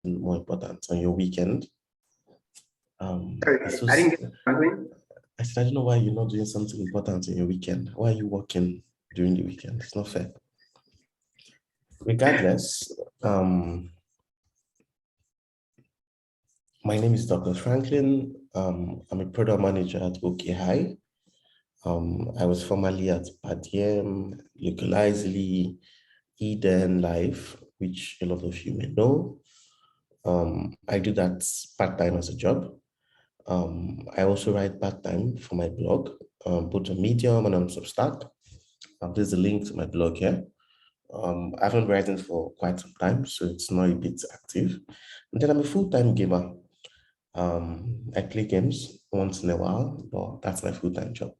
more important on your weekend? Sorry, I didn't get something. I said, I don't know why you're not doing something important on your weekend. Why are you working during the weekend? It's not fair. Regardless, my name is Dr. Franklin. I'm a product manager at OK High. I was formerly at Padiem, Localizely, Eden Life, which a lot of you may know. I do that part-time as a job. I also write part-time for my blog, both on Medium and on Substack. There's a link to my blog here. I haven't been writing for quite some time, so it's not a bit active. And then I'm a full-time gamer. I play games once in a while, but that's my full-time job.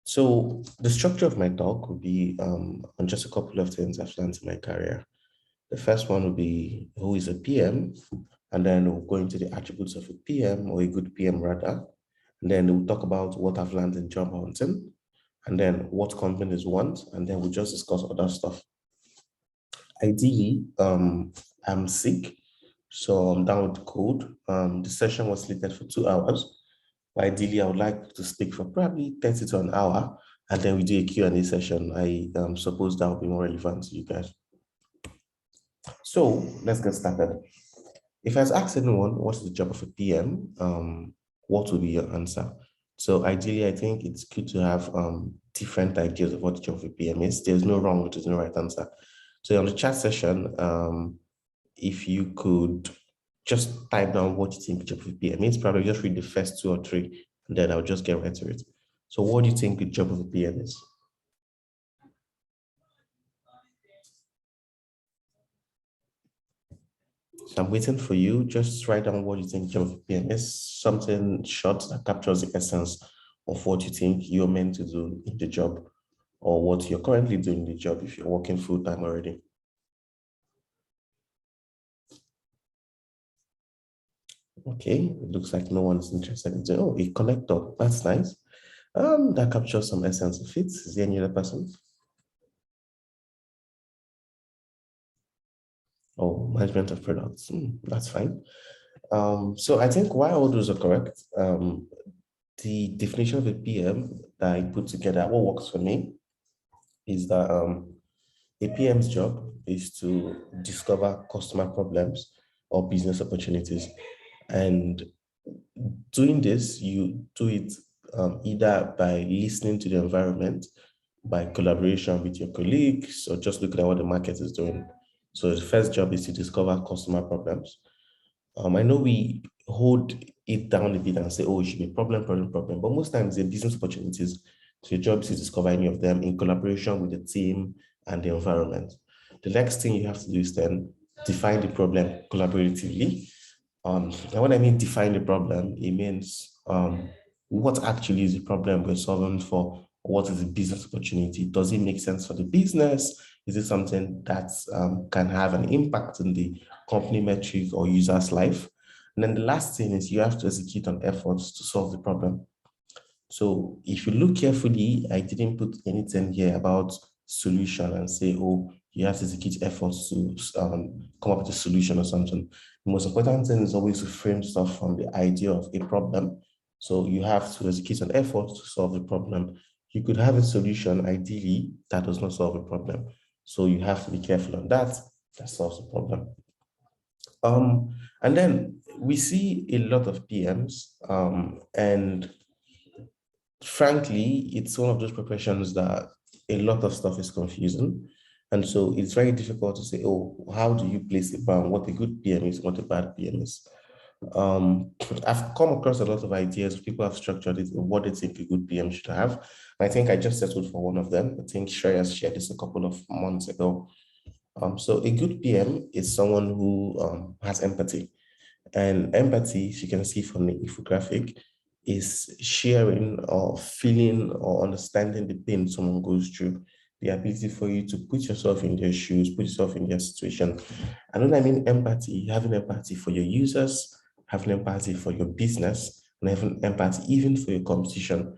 So the structure of my talk will be on just a couple of things I've learned in my career. The first one will be who is a PM, and then we'll go into the attributes of a PM, or a good PM rather. And then we'll talk about what I've learned in job hunting, and then what companies want, and then we'll just discuss other stuff. Ideally, I'm sick, so I'm down with cold. The session was slated for 2 hours. But ideally, I would like to speak for probably 30 to an hour, and then we do a Q&A session. I suppose that will be more relevant to you guys. So let's get started. If I was asked anyone, what's the job of a PM, what would be your answer? So ideally, I think it's good to have different ideas of what the job of a PM is. There's no wrong or there's no right answer. So on the chat session, if you could just type down what you think the job of a PM is, probably just read the first 2 or 3, and then I'll just get right to it. So what do you think the job of a PM is? So I'm waiting for you. Just write down what you think the job of a PM is, something short that captures the essence of what you think you're meant to do in the job, or what you're currently doing in the job if you're working full-time already. Okay, it looks like no one's interested in doing, a collector. That's nice. That captures some essence of it. Is there any other person? Oh, management of products. That's fine. So I think while all those are correct, the definition of a PM that I put together, what works for me, is that a PM's job is to discover customer problems or business opportunities. And doing this, you do it either by listening to the environment, by collaboration with your colleagues, or just looking at what the market is doing. So the first job is to discover customer problems. I know we hold it down a bit and say, oh, it should be problem, but most times the business opportunities. So your job is to discover any of them in collaboration with the team and the environment. The next thing you have to do is then define the problem collaboratively. And when I mean define the problem, it means what actually is the problem we're solving for? What is the business opportunity? Does it make sense for the business? Is it something that can have an impact on the company metric or user's life? And then the last thing is you have to execute on efforts to solve the problem. So if you look carefully, I didn't put anything here about solution and say, oh, you have to execute efforts to come up with a solution or something. The most important thing is always to frame stuff from the idea of a problem. So you have to execute an effort to solve the problem. You could have a solution, ideally, that does not solve a problem. So you have to be careful on that solves the problem. And then we see a lot of PMs, and frankly, it's one of those professions that a lot of stuff is confusing. And so it's very difficult to say, oh, how do you place a bound, what a good PM is, what a bad PM is. I've come across a lot of ideas. People have structured it, what they think a good PM should have. I think I just settled for one of them. I think Shreya shared this a couple of months ago. So a good PM is someone who has empathy. And empathy, as you can see from the infographic, is sharing or feeling or understanding the pain someone goes through, the ability for you to put yourself in their shoes, put yourself in their situation. And when I mean empathy, having empathy for your users, having empathy for your business, and having empathy even for your competition.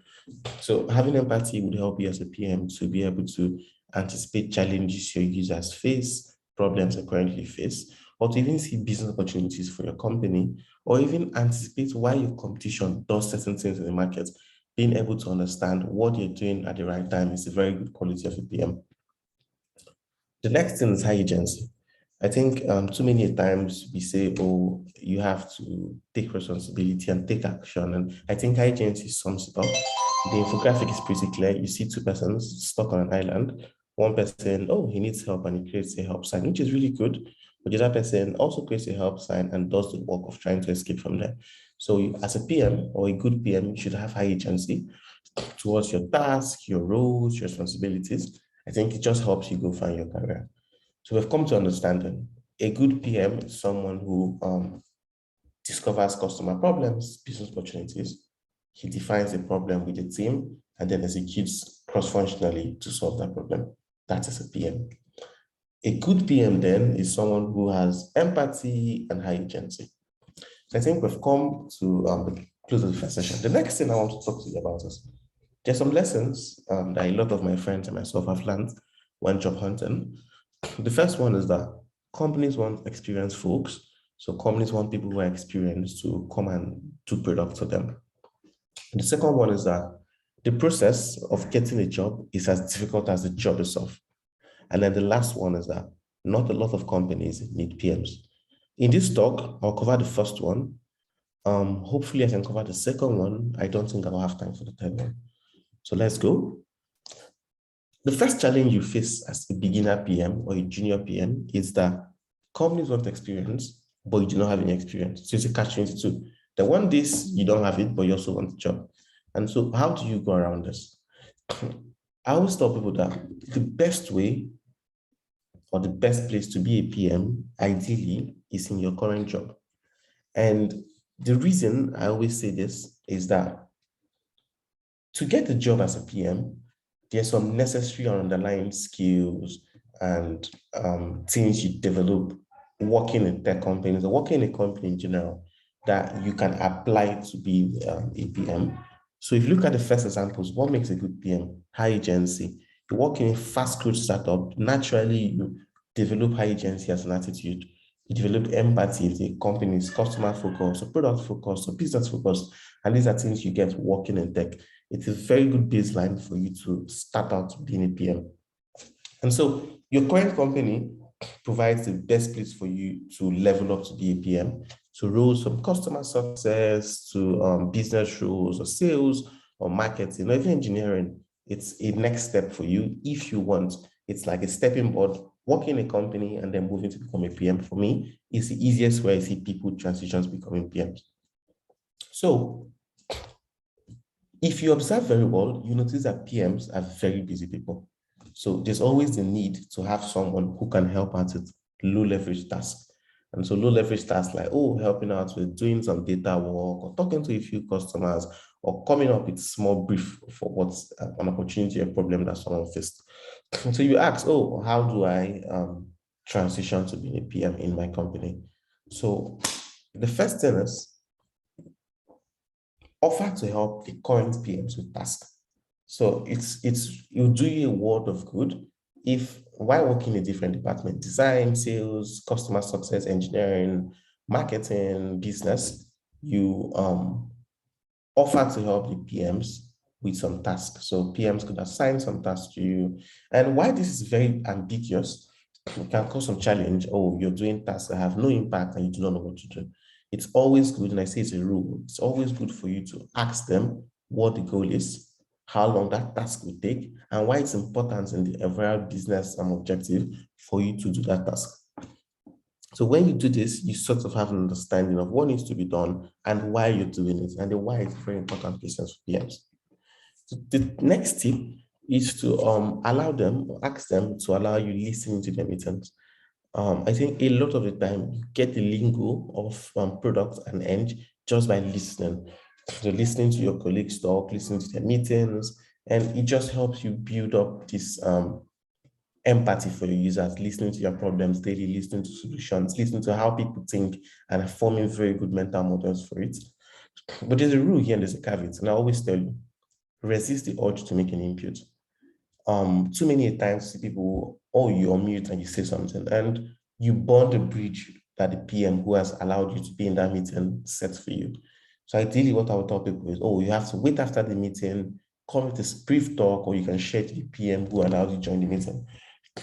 So having empathy would help you as a PM to be able to anticipate challenges your users face, problems they currently face, or to even see business opportunities for your company, or even anticipate why your competition does certain things in the market. Being able to understand what you're doing at the right time is a very good quality of a PM. The next thing is high agency. I think too many times we say, oh, you have to take responsibility and take action. And I think high agency sums it up. The infographic is pretty clear. You see two persons stuck on an island. One person, oh, he needs help and he creates a help sign, which is really good. But the other person also creates a help sign and does the work of trying to escape from there. So as a PM or a good PM, you should have high agency towards your task, your roles, your responsibilities. I think it just helps you go find your career. So we've come to understanding a good PM is someone who discovers customer problems, business opportunities. He defines a problem with the team and then executes cross-functionally to solve that problem. That is a PM. A good PM then is someone who has empathy and high agency. So I think we've come to the close of the first session. The next thing I want to talk to you about is there's some lessons that a lot of my friends and myself have learned when job hunting. The first one is that companies want experienced folks. So companies want people who are experienced to come and do products for them. The second one is that the process of getting a job is as difficult as the job itself. And then the last one is that not a lot of companies need PMs. In this talk, I'll cover the first one. Hopefully I can cover the second one. I don't think I'll have time for the third one. So let's go. The first challenge you face as a beginner PM or a junior PM is that companies want experience, but you do not have any experience. So it's a catch-22. They want this, you don't have it, but you also want the job. And so how do you go around this? I always tell people that the best way or the best place to be a PM, ideally, is in your current job. And the reason I always say this is that to get a job as a PM, there's some necessary or underlying skills and things you develop working in tech companies or working in a company in general that you can apply to be a PM. So if you look at the first examples, what makes a good PM? High agency. You work in a fast growth startup, naturally you develop high agency as an attitude. You develop empathy if the company is customer focused or product focused or business focused. And these are things you get working in tech. It's a very good baseline for you to start out being a PM. And so your current company provides the best place for you to level up to be a PM, to roles from customer success to business roles or sales or marketing or even engineering. It's a next step for you if you want. It's like a stepping board. Working in a company and then moving to become a PM for me is the easiest way I see people transition to becoming PMs. So if you observe very well, you notice that PMs are very busy people. So there's always the need to have someone who can help out with low leverage tasks. And so low leverage tasks like, oh, helping out with doing some data work or talking to a few customers or coming up with small brief for what's an opportunity or problem that someone faced. So you ask, oh, how do I transition to being a PM in my company? So the first thing is offer to help the current PMs with tasks. So you do you a world of good if while working in a different department, design, sales, customer success, engineering, marketing, business, you offer to help the PMs with some tasks. So PMs could assign some tasks to you. And why this is very ambiguous, it can cause some challenge. Oh, you're doing tasks that have no impact and you do not know what to do. It's always good, and I say it's a rule, it's always good for you to ask them what the goal is, how long that task will take, and why it's important in the overall business objective for you to do that task. So when you do this, you sort of have an understanding of what needs to be done and why you're doing it. And the why is very important business for PMs. So the next tip is to allow them, ask them to allow you listening to their meetings. I think a lot of the time you get the lingo of product and eng just by listening. So listening to your colleagues talk, listening to their meetings, and it just helps you build up this empathy for your users, listening to your problems daily, listening to solutions, listening to how people think, and forming very good mental models for it. But there's a rule here and there's a caveat, and I always tell you, resist the urge to make an input. Too many times people, you unmute and you say something, and you burn the bridge that the PM who has allowed you to be in that meeting sets for you. So ideally, what I would tell people is, you have to wait after the meeting, come with a brief talk, or you can share to the PM who allowed you to join the meeting.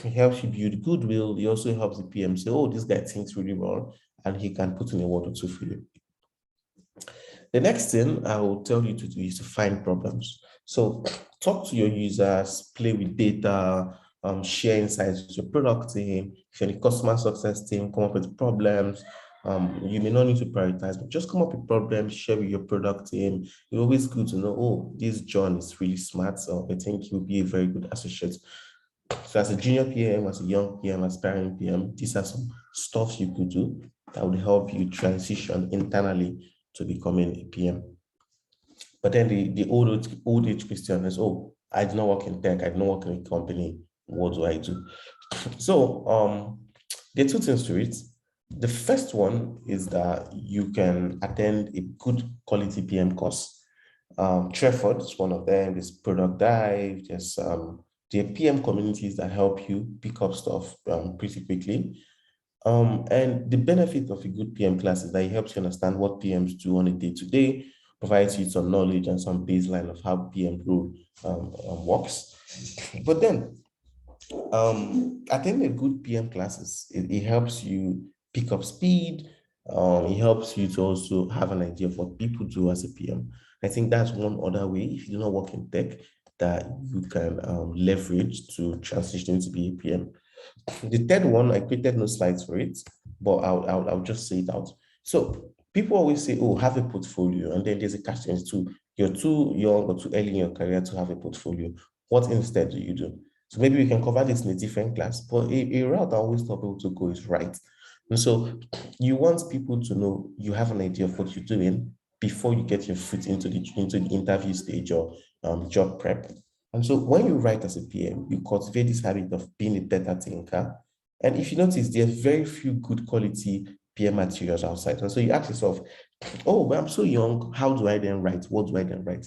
It helps you build goodwill. It also helps the PM say, this guy thinks really well, and he can put in a word or two for you. The next thing I will tell you to do is to find problems. So talk to your users, play with data, share insights with your product team. If you're in the customer success team, come up with problems. You may not need to prioritize, but just come up with problems, share with your product team. It's always good to know, this John is really smart, so I think he'll be a very good associate. So as a junior PM, as a young PM, aspiring PM, these are some stuff you could do that would help you transition internally to becoming a PM. But then the old age question is, I do not work in tech, I do not work in a company, what do I do? So there are two things to it. The first one is that you can attend a good quality PM course. Treford is one of them. There's Product Dive, there's the PM communities that help you pick up stuff pretty quickly. And the benefit of a good PM class is that it helps you understand what PMs do on a day-to-day, provides you some knowledge and some baseline of how PM role works. But then, attending a good PM classes, it helps you pick up speed. It helps you to also have an idea of what people do as a PM. I think that's one other way, if you do not work in tech, that you can leverage to transition to be a PM. The third one, I created no slides for it, but I'll just say it out. So people always say, have a portfolio. And then there's a catch-22. You're too young or too early in your career to have a portfolio. What instead do you do? So maybe we can cover this in a different class, but a route I always tell people to go is right. And so you want people to know you have an idea of what you're doing before you get your foot into the interview stage or job prep. And so when you write as a PM, you cultivate this habit of being a better thinker. And if you notice, there are very few good quality PM materials outside. And so you ask yourself, but I'm so young, how do I then write? What do I then write?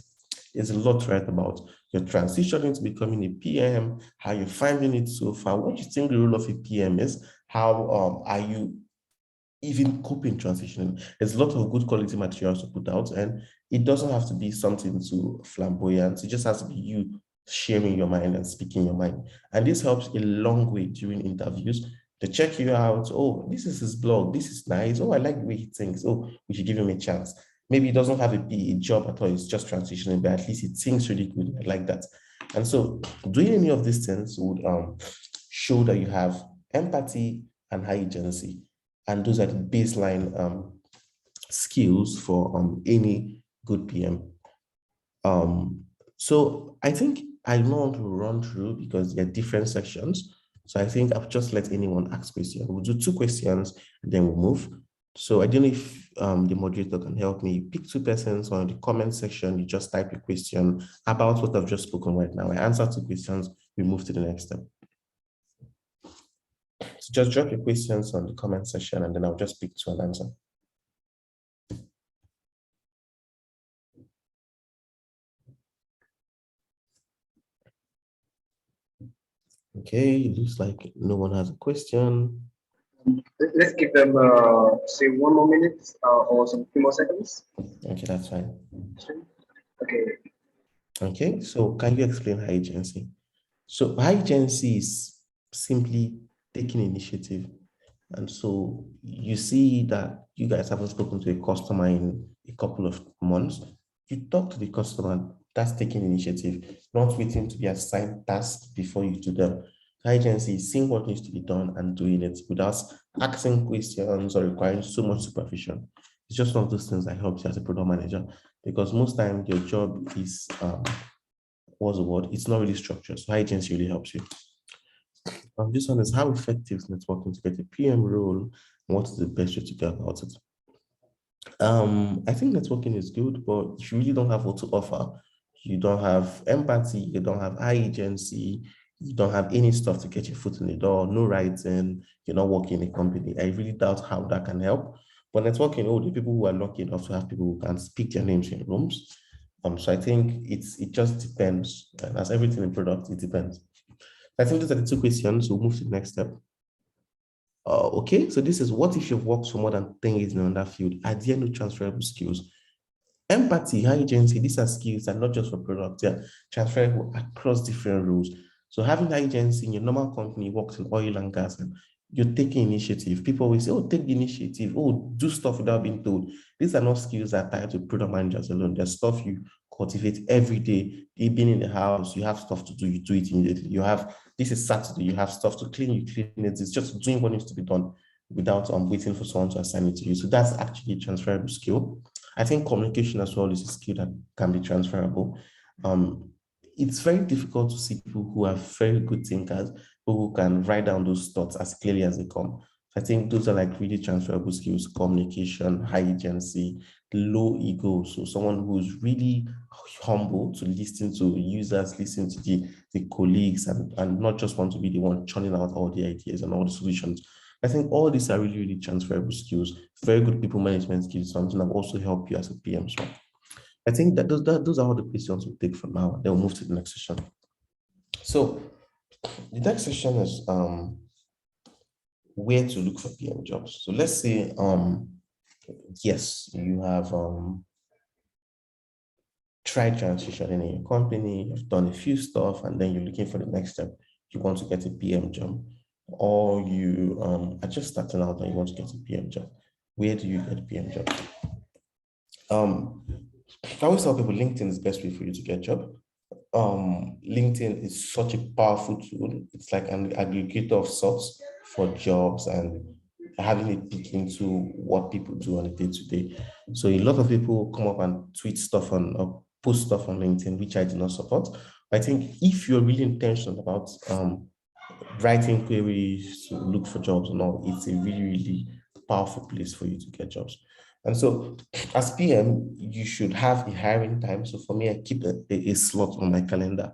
There's a lot to write about. Your transition into becoming a PM, how you're finding it so far, what you think the role of a PM is, how are you even coping transitioning. There's a lot of good quality materials to put out, and it doesn't have to be something too flamboyant. It just has to be you sharing your mind and speaking your mind. And this helps a long way during interviews. They check you out. This is his blog. This is nice. I like the way he thinks. We should give him a chance. Maybe he doesn't have a job at all. It's just transitioning, but at least he thinks really good. I like that. And so doing any of these things would show that you have empathy and high agency. And those are the baseline skills for any good PM. So I think I don't want to run through because there are different sections. So I think I'll just let anyone ask questions. We'll do 2 questions and then we'll move. So I don't know if the moderator can help me pick 2 persons on the comment section. You just type a question about what I've just spoken right now. I answer 2 questions, we move to the next step. So just drop your questions on the comment section and then I'll just pick 2 and answer. Okay, it looks like no one has a question. Let's give them, say 1 more minute or some few more seconds. Okay, that's fine. Okay. Okay, so can you explain high agency? So high agency is simply taking initiative. And so you see that you guys haven't spoken to a customer in a couple of months. You talk to the customer, that's taking initiative, not waiting to be assigned tasks before you do them. High agency is seeing what needs to be done and doing it without asking questions or requiring so much supervision. It's just one of those things that helps you as a product manager, because most time your job is, what's the word? It's not really structured. So high agency really helps you. This one is how effective is networking to get a PM role? What is the best way to go about it? I think networking is good, but if you really don't have what to offer, you don't have empathy, you don't have high agency, you don't have any stuff to get your foot in the door, no writing, you're not working in a company, I really doubt how that can help. But networking, the people who are lucky enough to have people who can speak their names in rooms, So I think it just depends. And as everything in product, it depends. I think those are the two questions. We'll move to the next step. Okay, so this is what if you've worked for more than 10 years in another field? Are there no transferable skills? Empathy, high agency, these are skills that not just for product, they're transferable across different roles. So having high agency in your normal company works in oil and gas and you're taking initiative. People will say, oh, take the initiative, oh, do stuff without being told. These are not skills that are tied to product managers alone. There's stuff you cultivate every day. You being in the house, you have stuff to do, you do it immediately. You have this is Saturday, you have stuff to clean, you clean it. It's just doing what needs to be done without waiting for someone to assign it to you. So that's actually a transferable skill. I think communication as well is a skill that can be transferable. Um, it's very difficult to see people who are very good thinkers, who can write down those thoughts as clearly as they come. So I think those are like really transferable skills: communication, high agency, low ego. So someone who's really humble to listen to users, listen to the colleagues, and not just want to be the one churning out all the ideas and all the solutions. I think all these are really, really transferable skills. Very good people management skills, something that will also help you as a PM. So I think that those are all the questions we'll take for now. Then we'll move to the next session. So the next session is where to look for PM jobs. So let's say yes, you have tried transitioning in your company, you've done a few stuff, and then you're looking for the next step. You want to get a PM job, or you are just starting out and you want to get a PM job. Where do you get a PM job? I always tell people LinkedIn is the best way for you to get a job. LinkedIn is such a powerful tool. It's like an aggregator of sorts for jobs and having a peek into what people do on a day-to-day. So a lot of people come up and tweet stuff on or post stuff on LinkedIn, which I do not support. I think if you're really intentional about writing queries to look for jobs and all, it's a really, really powerful place for you to get jobs. And so as PM, you should have a hiring time. So for me, I keep a slot on my calendar,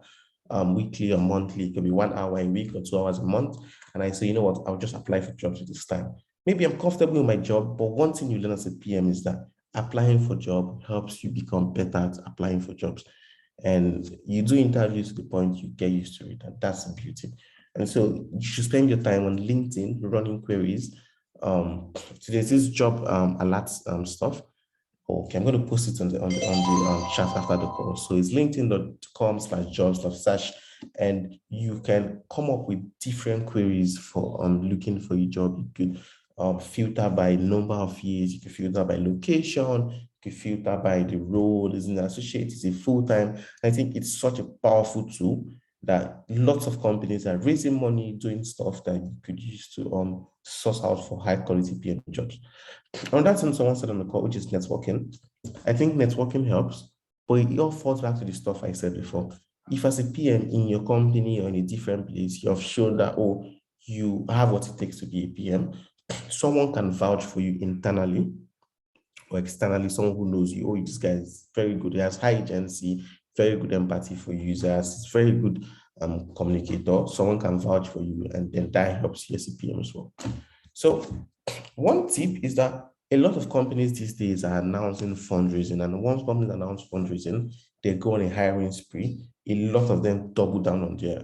weekly or monthly. It could be 1 hour a week or 2 hours a month. And I say, you know what, I'll just apply for jobs at this time. Maybe I'm comfortable with my job, but one thing you learn as a PM is that applying for job helps you become better at applying for jobs. And you do interviews to the point you get used to it. And that's the beauty. And so you should spend your time on LinkedIn running queries. So there's this job alert stuff. Okay, I'm going to post it on the chat after the call. So it's linkedin.com/jobs/search, and you can come up with different queries for looking for a job. You could filter by number of years, you can filter by location, you can filter by the role, is an associate, is a full-time. I think it's such a powerful tool that lots of companies are raising money doing stuff that you could use to source out for high quality PM jobs. On that thing, someone said on the call, which is networking. I think networking helps, but it all falls back to the stuff I said before. If as a PM in your company or in a different place, you have shown that, oh, you have what it takes to be a PM, someone can vouch for you internally or externally, someone who knows you, oh, this guy is very good. He has high agency, very good empathy for users, it's very good communicator. Someone can vouch for you, and then that helps you as a PM as well. So one tip is that a lot of companies these days are announcing fundraising, and once companies announce fundraising, they go on a hiring spree. A lot of them double down on their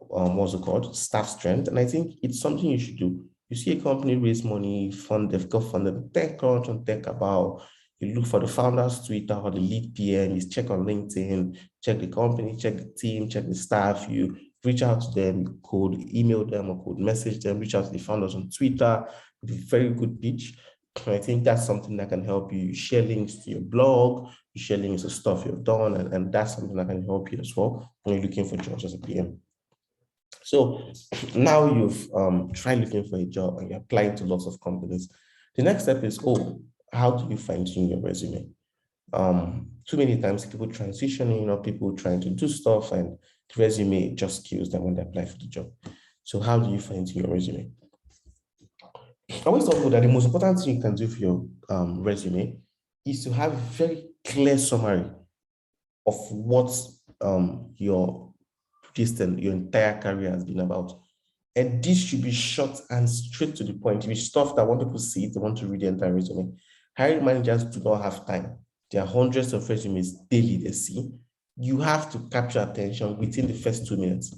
what's it called, staff strength, and I think it's something you should do. You see a company raise money, they've got funded tech crunch on tech about. You look for the founder's Twitter or the lead PM, you check on LinkedIn, check the company, check the team, check the staff, you reach out to them, you could email them or could message them, reach out to the founders on Twitter with a very good pitch. I think that's something that can help you. You share links to your blog, you share links to stuff you've done, and that's something that can help you as well when you're looking for jobs as a PM. So now you've tried looking for a job and you're applying to lots of companies. The next step is, oh, how do you fine tune your resume? Too many times people transitioning, people trying to do stuff and the resume just kills them when they apply for the job. So how do you fine tune your resume? I always tell people that the most important thing you can do for your resume is to have a very clear summary of what your entire career has been about. And this should be short and straight to the point. It should be stuff that when people see it, they want to read the entire resume. Hiring managers do not have time There are hundreds of resumes daily they see. You have to capture attention within the first 2 minutes.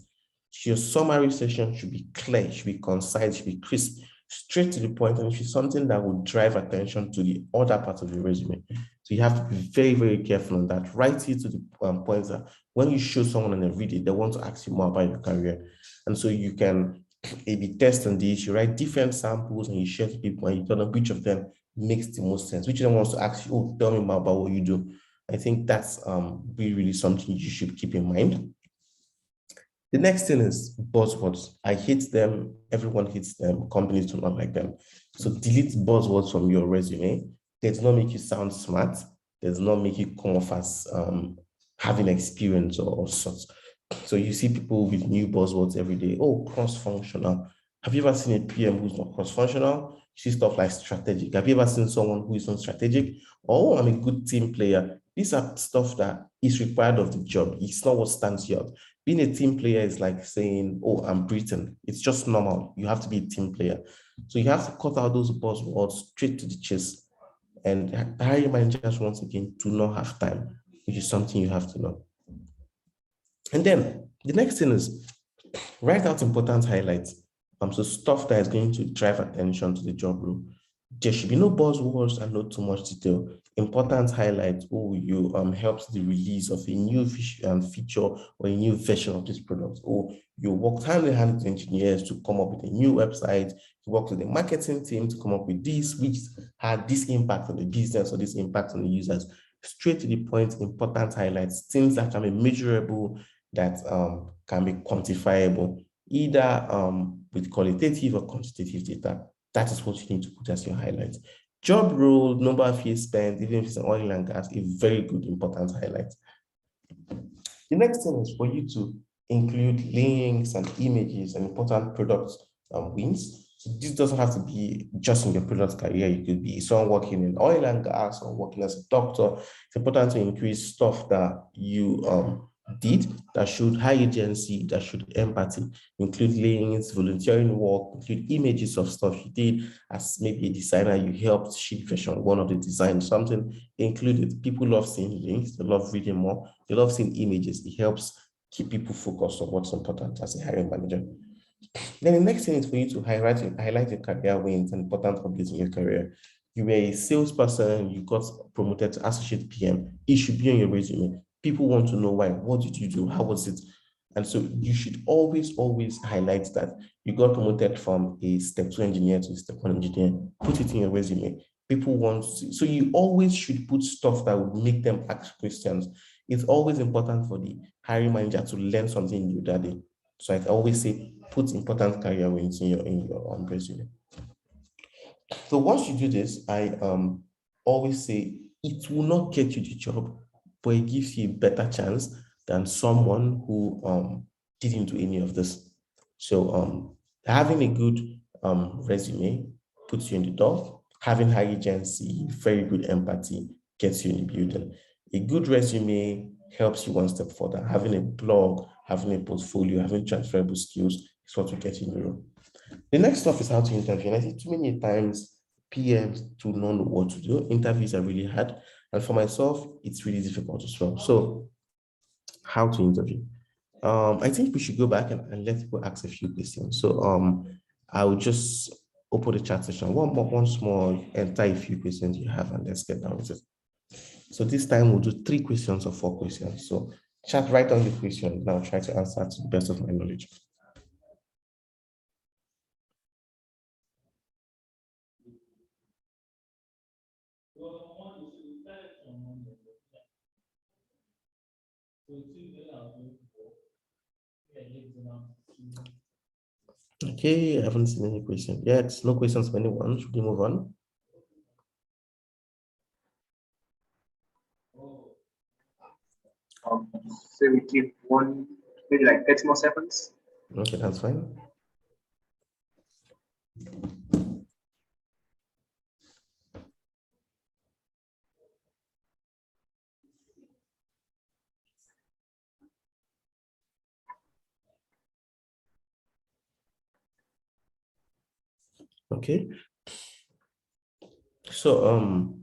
Your summary session should be clear, should be concise, should be crisp, straight to the point, and it should be something that will drive attention to the other part of your resume. So you have to be very, very careful on that. Write it to the point that when you show someone on a video, they want to ask you more about your career. And so you can A/B test on this, you write different samples and you share to people and you tell them which of them makes the most sense, which of them wants to ask you, oh, tell me more about what you do. I think that's really, really something you should keep in mind. The next thing is buzzwords. I hate them. Everyone hates them. Companies do not like them. So delete buzzwords from your resume. They do not make you sound smart. They do not make you come off as having experience or such. So you see people with new buzzwords every day. Oh, cross-functional. Have you ever seen a PM who's not cross-functional? You see stuff like strategic. Have you ever seen someone who is not strategic? Oh, I'm a good team player. These are stuff that is required of the job. It's not what stands you out. Being a team player is like saying, oh, I'm Britain. It's just normal. You have to be a team player. So you have to cut out those buzzwords straight to the chase. And hiring managers, once again, do not have time, which is something you have to know. And then the next thing is write out important highlights. So stuff that is going to drive attention to the job role. There should be no buzzwords and not too much detail. Important highlights. Oh, you helped the release of a new feature or a new version of this product. Or you worked hand in hand with engineers to come up with a new website. You worked with the marketing team to come up with this, which had this impact on the business or this impact on the users. Straight to the point, important highlights, things that can be measurable, that can be quantifiable, either with qualitative or quantitative data. That is what you need to put as your highlights. Job role, number of years spent, even if it's an oil and gas, a very good, important highlight. The next thing is for you to include links and images and important product wins. So this doesn't have to be just in your product career. You could be someone working in oil and gas or working as a doctor. It's important to increase stuff that you did that showed high agency, that showed empathy, include links, volunteering work, include images of stuff you did as maybe a designer, you helped shape version one of the designs, something included. People love seeing links, they love reading more, they love seeing images. It helps keep people focused on what's important as a hiring manager. Then the next thing is for you to highlight your career wins and important updates in your career. You were a salesperson, you got promoted to associate PM. It should be on your resume. People want to know why. What did you do? How was it? And so you should always, always highlight that you got promoted from a step 2 engineer to a step 1 engineer. Put it in your resume. People want to see. So you always should put stuff that would make them ask questions. It's always important for the hiring manager to learn something new that day. So I always say, put important career wins in your resume. So once you do this, I always say it will not get you the job, but it gives you a better chance than someone who didn't do any of this. So having a good resume puts you in the door. Having high agency, very good empathy gets you in the building. A good resume helps you one step further. Having a blog, having a portfolio, having transferable skills is what will get you in the room. The next stuff is how to interview. And I think too many times PMs do not know what to do. Interviews are really hard. And for myself, it's really difficult as well. So how to interview? I think we should go back and let people ask a few questions. So I will just open the chat session once more, enter a few questions you have, and let's get down with it. So this time we'll do 3 questions or 4 questions. So chat, write down the question, and I'll try to answer to the best of my knowledge. Okay, I haven't seen any question yet. No questions for anyone. Should we move on? So we keep one, maybe like 30 more seconds. Okay, that's fine. Okay. So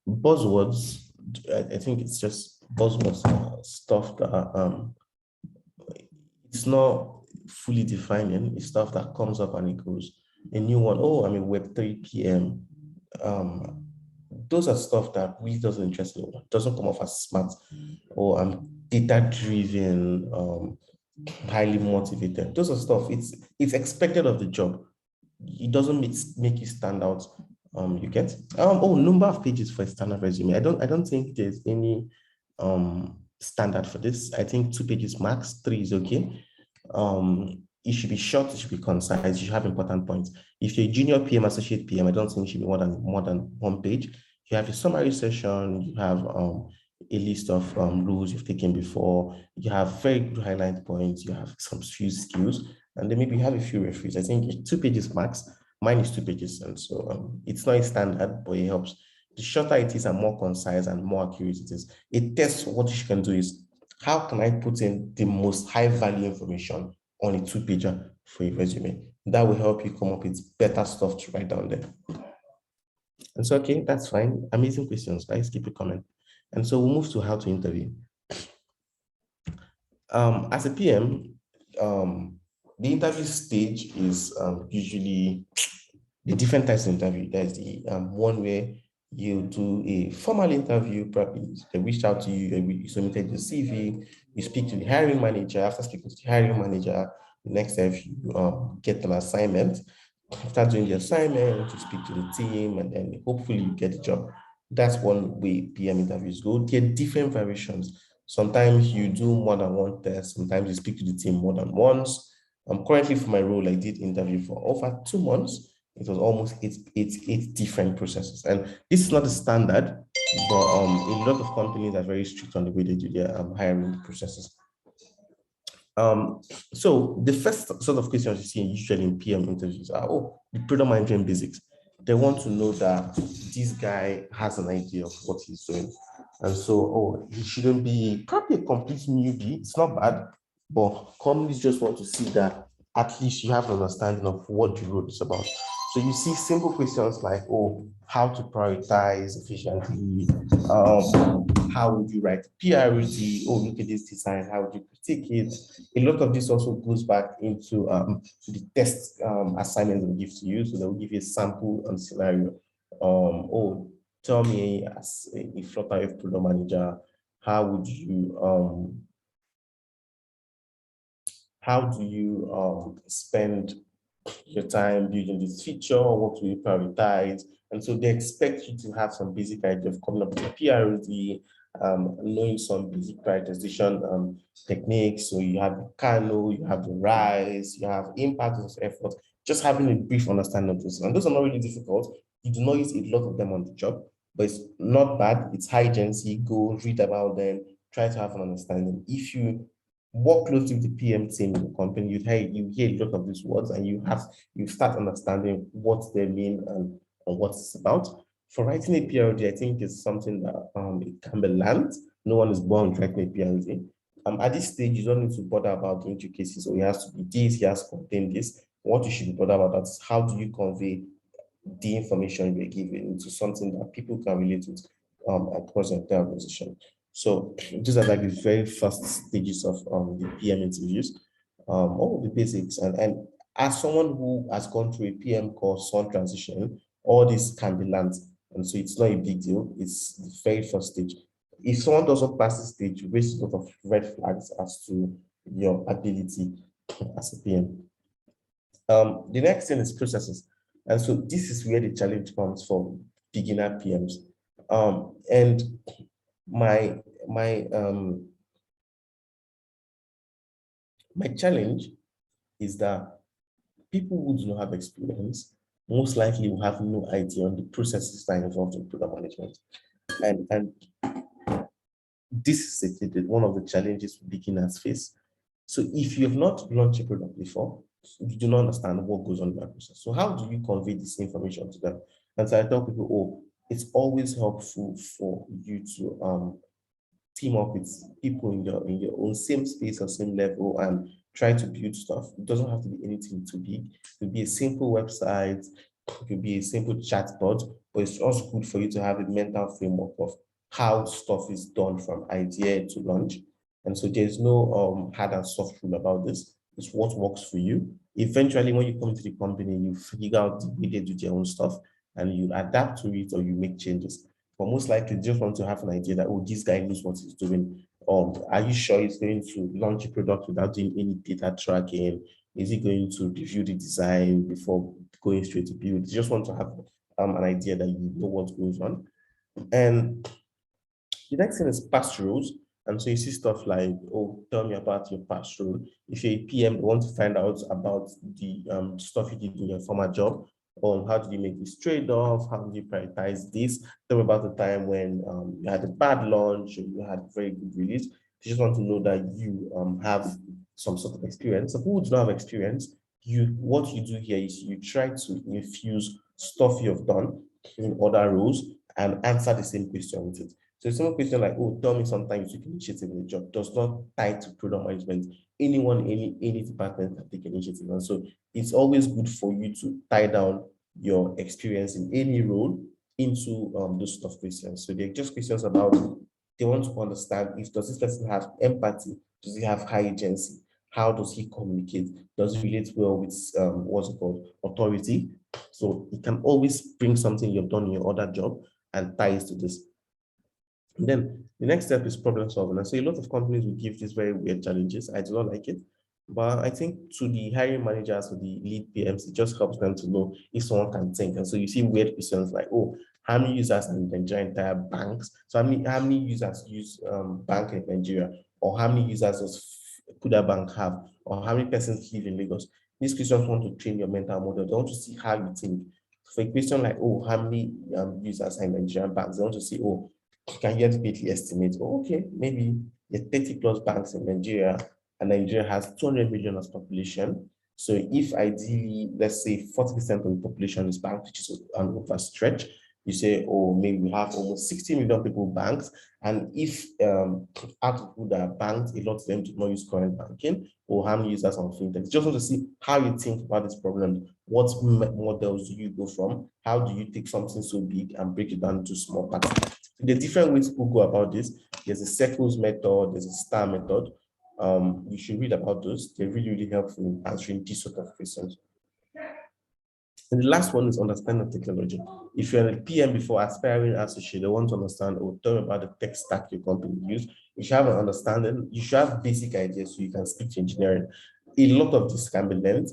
Buzzwords, I think it's just buzzwords stuff that it's not fully defining. It's stuff that comes up and it goes. A new one, oh, I'm a Web3 PM. Those are stuff that really doesn't interest me. Doesn't come off as smart, or I'm data driven, highly motivated. Those are stuff. It's expected of the job. It doesn't make you stand out. You get oh, number of pages for a standard resume. I don't think there's any standard for this. I think 2 pages max, 3 is okay. It should be short, it should be concise, you should have important points. If you're a junior PM, associate PM, I don't think it should be more than 1 page. You have a summary session, you have a list of rules you've taken before, you have very good highlight points, you have some few skills, and then maybe you have a few referees. I think 2 pages max. Mine is 2 pages, and so it's not a standard, but it helps. The shorter it is and more concise and more accurate it is, it tests what you can do is, how can I put in the most high value information on a 2-pager for a resume? That will help you come up with better stuff to write down there. And so, okay, that's fine. Amazing questions, guys. Keep it coming. And so we'll move to how to interview. As a PM, the interview stage is usually the different types of interview. There's the one where you do a formal interview, probably they reached out to you, you submitted your CV, you speak to the hiring manager. After speaking to the hiring manager, the next step, you get an assignment. After doing the assignment, you speak to the team, and then hopefully you get the job. That's one way PM interviews go. There are different variations. Sometimes you do more than one test. Sometimes you speak to the team more than once. Currently for my role, I did interview for over 2 months. It was almost eight different processes. And this is not the standard, but a lot of companies are very strict on the way they do their hiring processes. So the first sort of questions you see usually in PM interviews are, the product management basics. They want to know that this guy has an idea of what he's doing. And so, he shouldn't be probably a complete newbie. It's not bad, but companies just want to see that at least you have an understanding of what the role is about. So you see simple questions like, how to prioritize efficiently, how would you write priority? Look at this design, how would you critique it? A lot of this also goes back into the test assignment they give to you. So they'll give you a sample and scenario. Tell me, as a Flutter product manager, how would you how do you spend your time building this feature? What will you prioritize? And so they expect you to have some basic idea of coming up with a priority, knowing some basic prioritization techniques. So you have the Kano, you have the RISE, you have impact of effort, just having a brief understanding of this. And those are not really difficult. You do not use a lot of them on the job, but it's not bad. It's high agency. Go read about them, try to have an understanding. If you work closely with the PM team in the company, you hear a lot of these words, and you start understanding what they mean and what it's about. For writing a PRD, I think it's something that it can be learned. No one is born writing a PRD. At this stage, you don't need to bother about the intricacies, or it has to be this, it has to contain this. What you should be bothered about is how do you convey the information you're given into something that people can relate with across the entire organization. So these are like the very first stages of the PM interviews, all the basics. And as someone who has gone through a PM course on transition, all this can be learned. And so it's not a big deal. It's the very first stage. If someone doesn't pass the stage, you raise a lot of red flags as to your ability as a PM. The next thing is processes. And so this is where the challenge comes for beginner PMs. And my challenge is that people who do not have experience most likely will have no idea on the processes that are involved in product management. And this is one of the challenges beginners face. So if you have not launched a product before, you do not understand what goes on in that process. So how do you convey this information to them? And so I tell people, it's always helpful for you to team up with people in your own same space or same level and try to build stuff. It doesn't have to be anything too big. It could be a simple website. It could be a simple chatbot, but it's also good for you to have a mental framework of how stuff is done from idea to launch. And so there's no hard and soft rule about this. It's what works for you. Eventually, when you come to the company, you figure out the way they do their own stuff and you adapt to it or you make changes. But most likely, you just want to have an idea that, oh, this guy knows what he's doing. Are you sure he's going to launch a product without doing any data tracking? Is he going to review the design before going straight to build? You just want to have an idea that you know what goes on. And the next thing is past roles. And so you see stuff like, oh, tell me about your past role. If you're a PM, you want to find out about the stuff you did in your former job. How did you make this trade-off? How did you prioritize this? Tell me about the time when you had a bad launch or you had a very good release. You just want to know that you have some sort of experience. So who do not have experience, what you do here is you try to infuse stuff you've done in other roles and answer the same question with it. So a simple question like, oh, tell me sometimes you took initiative in a job does not tie to product management. Anyone, any department can take initiative. And so it's always good for you to tie down your experience in any role into those stuff questions. So they're just questions about, they want to understand if does this person have empathy? Does he have high agency? How does he communicate? Does he relate well with what's it called? Authority. So it can always bring something you've done in your other job and ties to this. And then the next step is problem solving. And so a lot of companies will give these very weird challenges. I do not like it. But I think to the hiring managers or the lead PMs, it just helps them to know if someone can think. And so you see weird questions like, oh, how many users in Nigeria entire banks? So how many users use bank in Nigeria? Or how many users does Kuda Bank have? Or how many persons live in Lagos? These questions want to train your mental model. They want to see how you think. For a question like, oh, how many users are in Nigerian banks? They want to see, oh, can you adequately estimate, oh, okay, maybe the 30 plus banks in Nigeria, and Nigeria has 200 million as population. So if ideally, let's say 40% of the population is banked, which is an overstretch, you say, oh, maybe we have almost 60 million people banked. And if out of people that are banked, a lot of them do not use current banking, or how many users on fintech. Just want to see how you think about this problem. What models do you go from? How do you take something so big and break it down into small parts? There are different ways people go about this. There's a circles method, there's a star method. You should read about those. They're really, really helpful in answering these sort of questions. And the last one is understanding of technology. If you're a PM before aspiring associate, they want to understand or tell me about the tech stack your company use. You should have an understanding, you should have basic ideas so you can speak to engineering. A lot of this can be learned.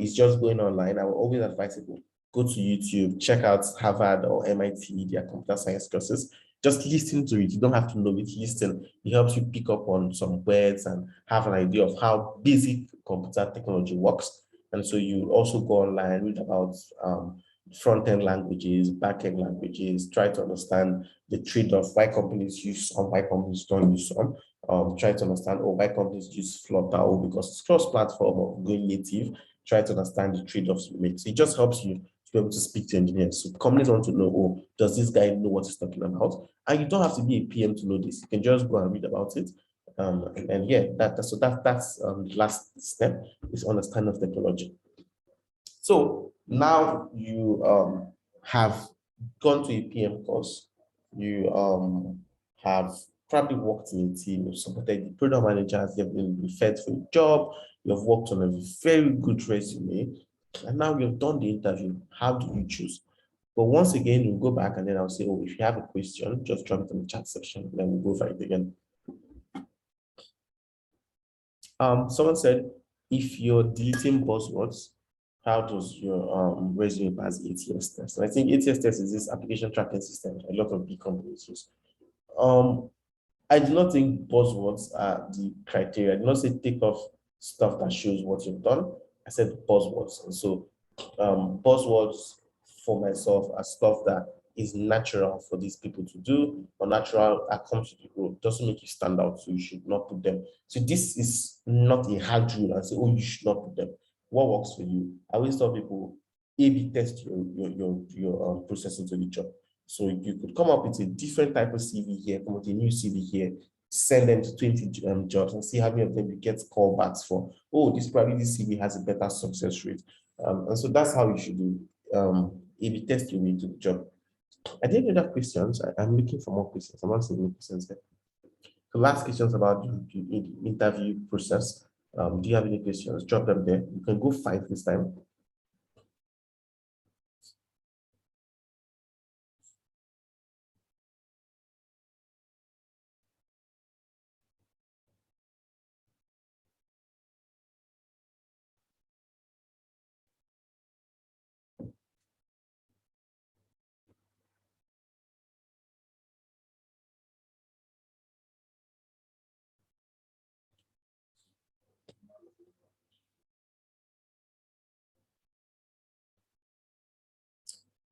It's just going online. I will always advise people, go to YouTube, check out Harvard or MIT, their computer science courses. Just listen to it. You don't have to know it. Listen. It helps you pick up on some words and have an idea of how basic computer technology works. And so you also go online, read about front-end languages, back-end languages, try to understand the trade-off, why companies use some, why companies don't use some. Try to understand, why companies use Flutter, because it's cross-platform or going native. Try to understand the trade-offs we make. So it just helps you to be able to speak to engineers. So companies want to know, does this guy know what he's talking about? And you don't have to be a PM to know this. You can just go and read about it. And yeah, that's the last step is understanding of technology. So now you have gone to a PM course, you have probably worked in a team, you've supported the product managers, you've been referred for a job, you've worked on a very good resume, and now you've done the interview. How do you choose? But once again, you go back and then I'll say, if you have a question, just drop it in the chat section, and then we'll go for it again. Someone said, if you're deleting buzzwords, how does your resume pass ATS test? And I think ATS test is this application tracking system a lot of big companies use. I do not think buzzwords are the criteria. I do not say take off stuff that shows what you've done. I said buzzwords. And so buzzwords for myself are stuff that is natural for these people to do, or natural that comes to the role. Doesn't make you stand out, so you should not put them. So this is not a hard rule and say, you should not put them. What works for you? I always tell people, A/B test your process into the job. So you could come up with a different type of CV here, come up with a new CV here, send them to 20 jobs and see how many of them you get callbacks for. This CV has a better success rate. And so that's how you should do A/B test your way to the job. Are there any other questions? I'm looking for more questions. I'm not seeing any questions there. The last questions about the interview process. Do you have any questions? Drop them there. You can go 5 this time.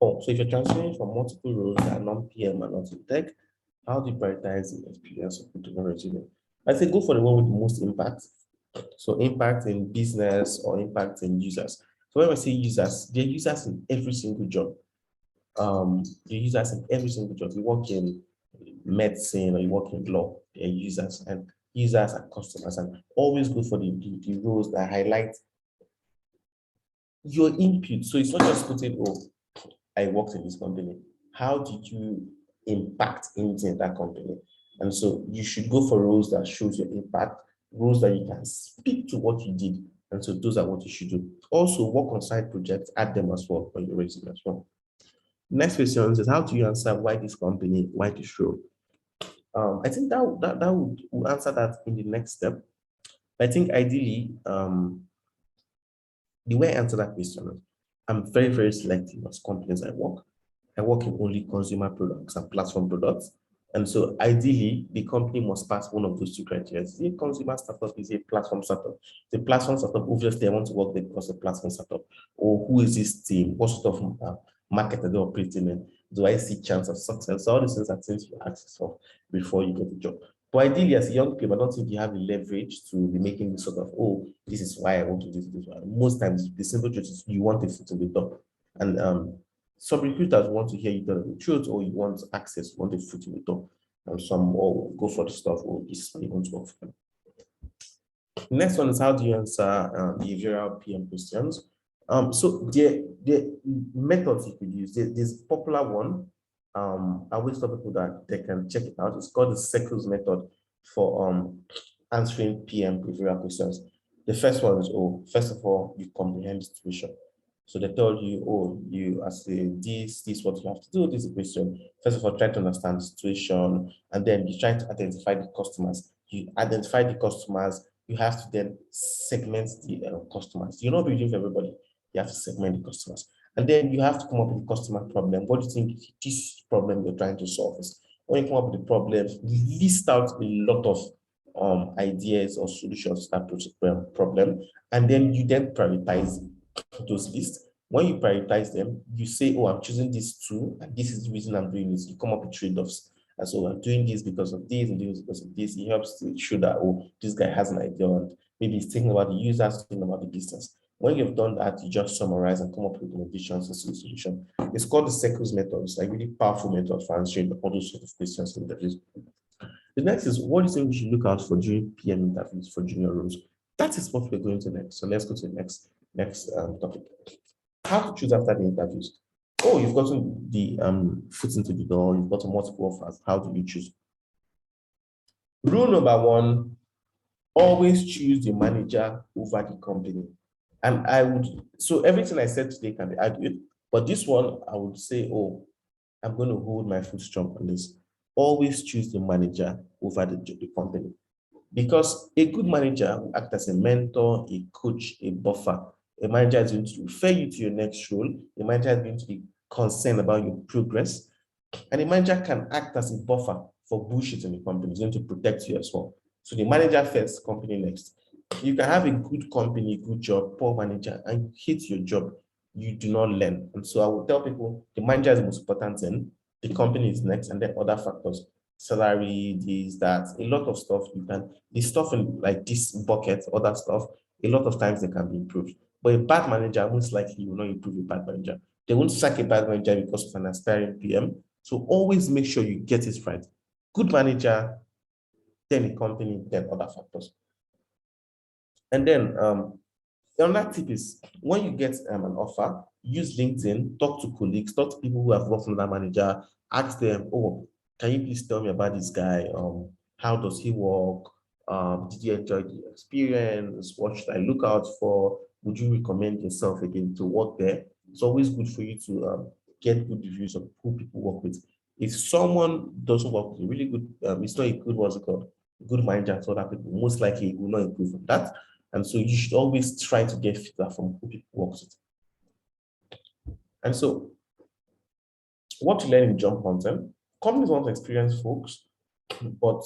Oh, so if you're transferring from multiple roles that are non-PM and not in tech, how do you prioritize the experience of putting on resume? I say go for the one with the most impact. So impact in business or impact in users. So when I say users, they're users in every single job. They're users in every single job. You work in medicine or you work in law, they're users, and users are customers. And always go for the roles that highlight your input. So it's not just putting, oh, I worked in this company. How did you impact anything in that company? And so you should go for roles that shows your impact, roles that you can speak to what you did. And so those are what you should do. Also work on side projects, add them as well on your resume as well. Next question is, how do you answer why this company, why this role? I think that would we'll answer that in the next step. I think ideally, the way I answer that question, I'm very, very selective as companies I work. I work in only consumer products and platform products. And so ideally, the company must pass one of those two criteria. Is it a consumer startup? Is it a platform startup? The platform startup, obviously, I want to work there because of platform startup. Or who is this team? What sort of market are they operating in? Do I see chance of success? So all these things are things you ask yourself before you get the job. But ideally, as a young people, I don't think you have the leverage to be making this sort of, oh, this is why I want to do this. Most times, the simple truth is you want a foot in the door. And some recruiters want to hear you tell the truth, or you want access, you want a foot in the door. And some go for the stuff, oh, this is what you want to work for them. Next one is, how do you answer behavioral PM questions? So the methods you could use, there's a popular one. I always tell people that they can check it out. It's called the circles method for answering PM behavioral questions. The first one is, oh, first of all, you comprehend the situation. So they told you, oh, you as this is what you have to do, this is the question. First of all, try to understand the situation, and then you try to identify the customers. You identify the customers, you have to then segment the customers. You're not building for everybody. You have to segment the customers. And then you have to come up with a customer problem. What do you think this problem you're trying to solve is? When you come up with the problem, list out a lot of ideas or solutions to that problem, and then you then prioritize those lists. When you prioritize them, you say, oh, I'm choosing these two, and this is the reason I'm doing this. You come up with trade-offs. And so I'm doing this because of this, and doing this because of this. It helps to show that, oh, this guy has an idea, and maybe he's thinking about the users, thinking about the business. When you've done that, you just summarize and come up with recommendations and solution. It's called the circles method. It's like really powerful method for answering all those sort of questions in interviews. The next is, what do you think we should look out for during PM interviews for junior roles? That is what we're going to next. So let's go to the next topic. How to choose after the interviews. Oh, you've gotten the foot into the door, you've gotten multiple offers. How do you choose? Rule number one, always choose the manager over the company. And I would, so everything I said today can be argued, but this one I would say, oh, I'm going to hold my foot strong on this. Always choose the manager over the company. Because a good manager will act as a mentor, a coach, a buffer. A manager is going to refer you to your next role. A manager is going to be concerned about your progress. And a manager can act as a buffer for bullshit in the company. It's going to protect you as well. So the manager first, company next. You can have a good company, good job, poor manager, and you hate your job. You do not learn. And so I will tell people the manager is the most important thing. The company is next, and then other factors, salary, this, that, a lot of stuff you can, the stuff in like this bucket, other stuff, a lot of times they can be improved. But a bad manager, most likely will not improve a bad manager. They won't sack a bad manager because of an aspiring PM. So always make sure you get it right. Good manager, then a company, then other factors. And then Another tip is when you get an offer, use LinkedIn, talk to colleagues, talk to people who have worked for that manager, ask them, oh, can you please tell me about this guy? How does he work? Did you enjoy the experience? What should I look out for? Would you recommend yourself again to work there? It's always good for you to get good reviews of who people work with. If someone doesn't work with a really good, it's not a good, what's it called? Good manager to other people, most likely it will not improve from that. And so you should always try to get feedback from who people work with. And so what you learn in job content, companies want to experience folks, but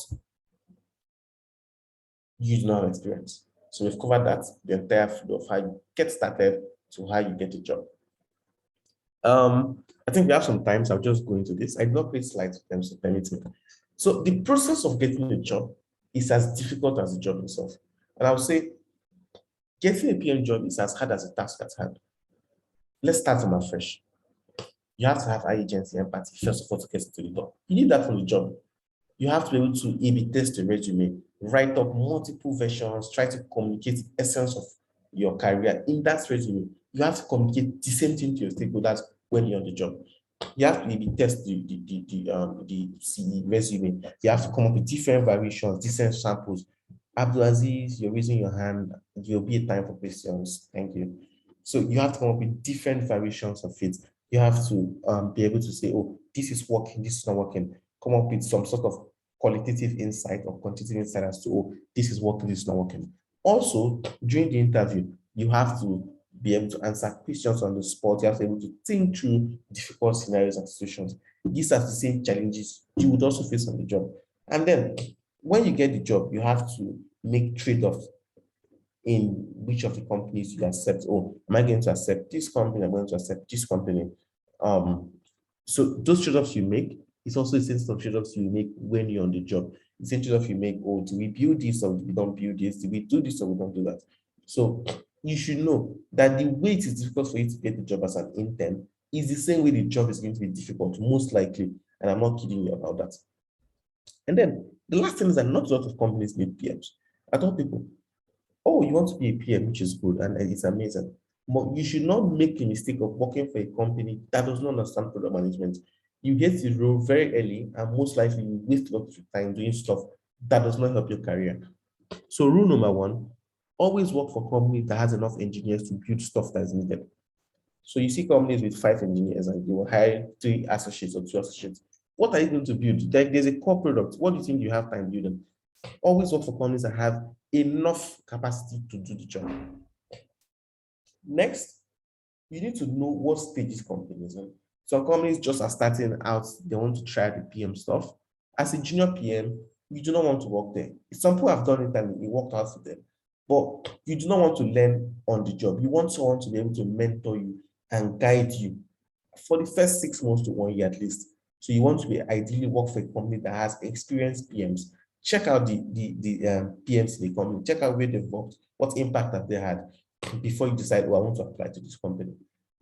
you do not have experience. So we've covered that, the entire field of how you get started to how you get a job. I think we have some time, so I'll just go into this. I did not create slides for them, so permit me. So the process of getting a job is as difficult as the job itself. And I would say getting a PM job is as hard as a task at hand. Let's start from afresh. You have to have high agency empathy, first of all, to get to the door. You need that from the job. You have to be able to A/B test your resume, write up multiple versions, try to communicate the essence of your career in that resume. You have to communicate the same thing to your stakeholders when you're on the job. You have to A/B test the resume. You have to come up with different variations, different samples. Abdulaziz, you're raising your hand. There'll be a time for questions. Thank you. So you have to come up with different variations of it. You have to be able to say, oh, this is working, this is not working. Come up with some sort of qualitative insight or quantitative insight as to, oh, this is working, this is not working. Also, during the interview, you have to be able to answer questions on the spot. You have to be able to think through difficult scenarios and situations. These are the same challenges you would also face on the job. And then when you get the job, you have to make trade-offs in which of the companies you accept. Oh, am I going to accept this company? I'm going to accept this company. Um, so those trade-offs you make, it's also a sense of trade-offs you make when you're on the job. The same trade-off you make, oh, do we build this or do we don't build this? Do we do this or we don't do that? So you should know that the way it is difficult for you to get the job as an intern is the same way the job is going to be difficult, most likely. And I'm not kidding you about that. And then the last thing is that not a lot of companies need PMs. I tell people, oh, you want to be a PM, which is good and it's amazing. But you should not make the mistake of working for a company that does not understand product management. You get the role very early, and most likely you waste a lot of your time doing stuff that does not help your career. So, rule number one, always work for a company that has enough engineers to build stuff that is needed. So, you see companies with 5 engineers and you will hire 3 associates or 2 associates. What are you going to build? There's a core product. What do you think you have time building? Always work for companies that have enough capacity to do the job. Next, you need to know what stage this company is in. Some companies just are starting out, they want to try the PM stuff. As a junior PM, you do not want to work there. Some people have done it and it worked out for them, but you do not want to learn on the job. You want someone to be able to mentor you and guide you for the first 6 months to 1 year at least. So you want to be ideally work for a company that has experienced PMs. Check out the PMs in the company. Check out where they've worked, what impact have they had before you decide, oh, I want to apply to this company.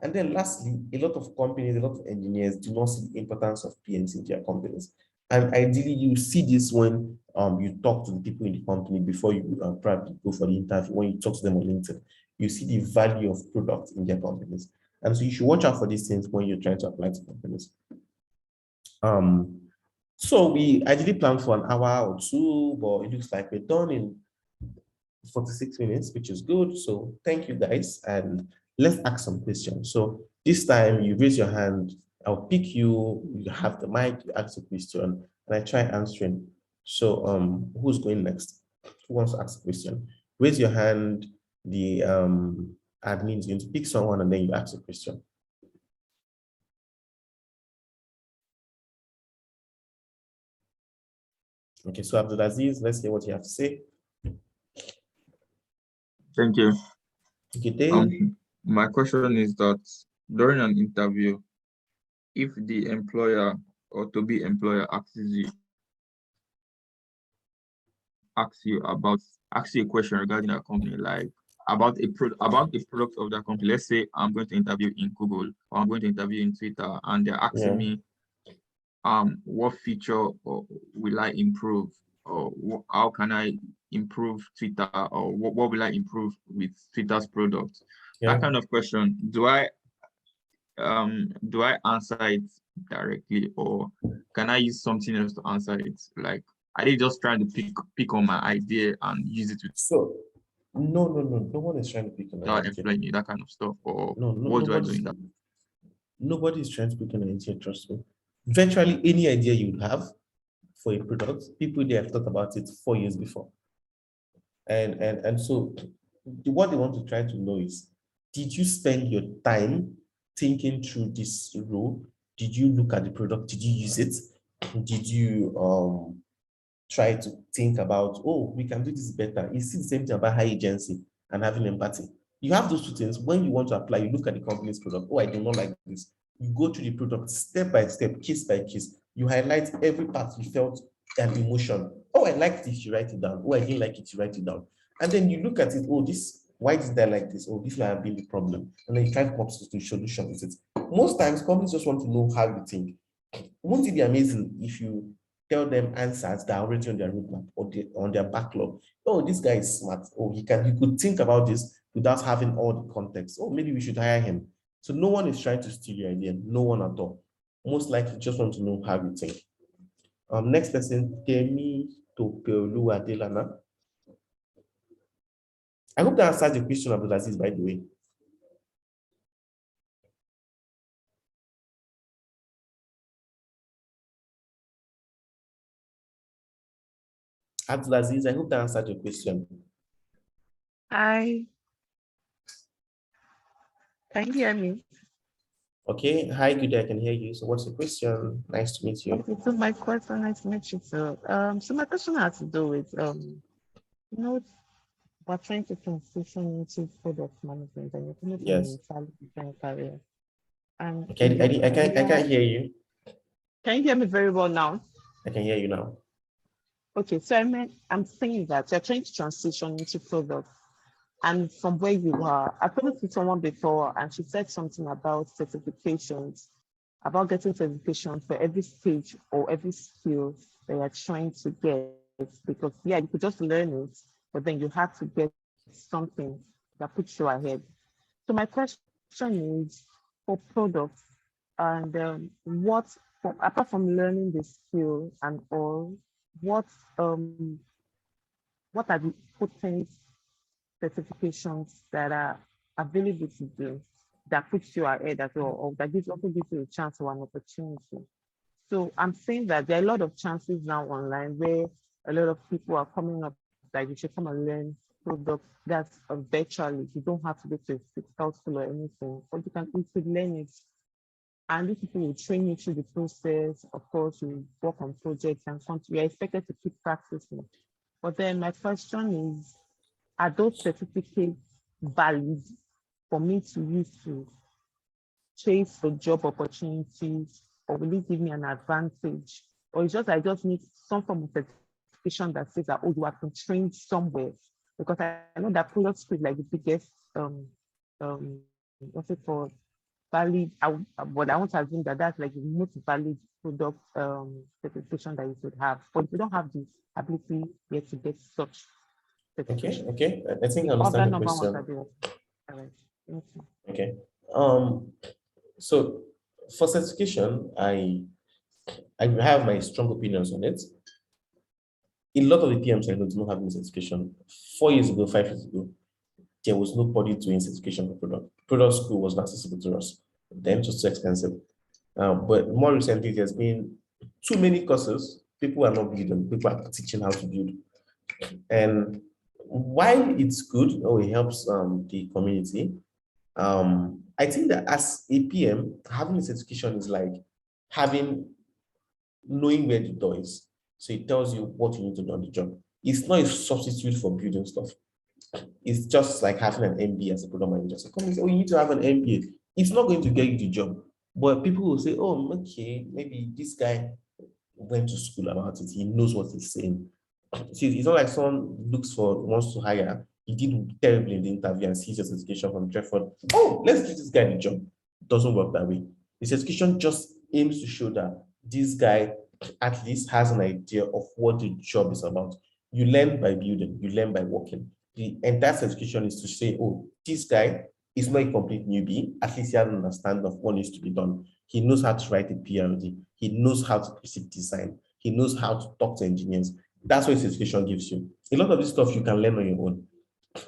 And then lastly, a lot of companies, a lot of engineers do not see the importance of PMs in their companies. And ideally, you see this when you talk to the people in the company before you probably go for the interview. When you talk to them on LinkedIn, you see the value of product in their companies. And so you should watch out for these things when you're trying to apply to companies. So we ideally planned for an hour or two, but it looks like we're done in 46 minutes, which is good. So thank you guys. And let's ask some questions. So this time you raise your hand, I'll pick you, you have the mic, you ask a question, and I try answering. So who's going next? Who wants to ask a question? Raise your hand, the admin is going to pick someone and then you ask a question. Okay, so Abdulaziz, let's hear what you have to say. Thank you. Good day. My question is that during an interview, if the employer or to-be employer asks you a question regarding a company, like about a product of that company. Let's say I'm going to interview in Google or I'm going to interview in Twitter, and they're asking me what feature will I improve, or how can I improve Twitter, or what will I improve with Twitter's product? Yeah. That kind of question, do I answer it directly, or can I use something else to answer it? Like, are they just trying to pick on my idea and use it So no, no one is trying to pick on an without idea. employing that kind of stuff, or No, what do I do in that? nobody is trying to pick on an idea, trust me. Virtually any idea you would have for a product, people they have thought about it 4 years before. And so what they want to try to know is, did you spend your time thinking through this role? Did you look at the product? Did you use it? Did you try to think about, oh, we can do this better? It's the same thing about high agency and having empathy. You have those two things. When you want to apply, you look at the company's product. Oh, I do not like this. You go through the product step by step, case by case. You highlight every part you felt an emotion. Oh, I liked it, you write it down. Oh, I didn't like it, you write it down. And then you look at it, oh, this, why did I like this? Oh, this might have been the problem. And then you try to come up with a solution with it. Most times, companies just want to know how you think. Won't it be amazing if you tell them answers that are already on their roadmap or on their backlog? Oh, this guy is smart. Oh, he could think about this without having all the context. Oh, maybe we should hire him. So no one is trying to steal your idea. No one at all. Most likely just want to know how you think. Next person, Temi Topelu Adelana. I hope that answers the question of Abdulaziz, by the way. Abdulaziz, I hope that answered your question. Hi. Can you hear me? Okay. Hi, good day. I can hear you. So what's the question? Nice to meet you. Okay, so my question, nice to meet you too. So my question has to do with we're trying to transition into product management and you're coming from an Yes. entirely different career. And Okay, I can't hear you. Can you hear me very well now? I can hear you now. Okay, so I'm saying that you're trying to transition into product. And from where you are, I spoke to someone before and she said something about certifications, about getting certification for every stage or every skill that you're trying to get. Because yeah, you could just learn it, but then you have to get something that puts you ahead. So my question is for products and apart from learning the skill and all, what are the potent certifications that are available to do that puts you ahead as well, or that also gives you a chance or an opportunity? So I'm saying that there are a lot of chances now online where a lot of people are coming up that you should come and learn products that's virtually. You don't have to go to a physical school or anything, but you could learn it. And these people will train you through the process. Of course, you work on projects and you're expected to keep practicing. But then my question is, are those certificates valid for me to use to chase for job opportunities, or will it give me an advantage? Or it's just I just need some form of certification that says that, oh, you have been trained somewhere. Because I know that product is like the biggest what's it called? Valid, but I want to assume that that's like the most valid product certification that you should have. But if you don't have the ability yet to get such certification. Okay. I think I Other understand the number question. ones are there. All right. Thank you. Okay. So for certification, I have my strong opinions on it. A lot of the PMs I know do not have any certification. 4 years ago, 5 years ago, there was nobody doing certification for product. Product school was not accessible to us. Then it was too expensive. But more recently, there's been too many courses. People are not building. People are teaching how to build. And while it's good, it helps the community. I think that as a PM, having a certification is like knowing where the door is. So it tells you what you need to do on the job. It's not a substitute for building stuff. It's just like having an MBA as a program manager. So companies say, oh, you need to have an MBA. It's not going to get you the job. But people will say, oh, okay, maybe this guy went to school about it. He knows what he's saying. See, it's not like someone wants to hire. He did terribly in the interview and sees his education from Trefford. Oh, let's give this guy the job. It doesn't work that way. His education just aims to show that this guy at least has an idea of what the job is about. You learn by building, you learn by working. The entire certification is to say, oh, this guy is not a complete newbie. At least he has an understanding of what needs to be done. He knows how to write a PRD. He knows how to proceed design. He knows how to talk to engineers. That's what certification gives you. A lot of this stuff you can learn on your own.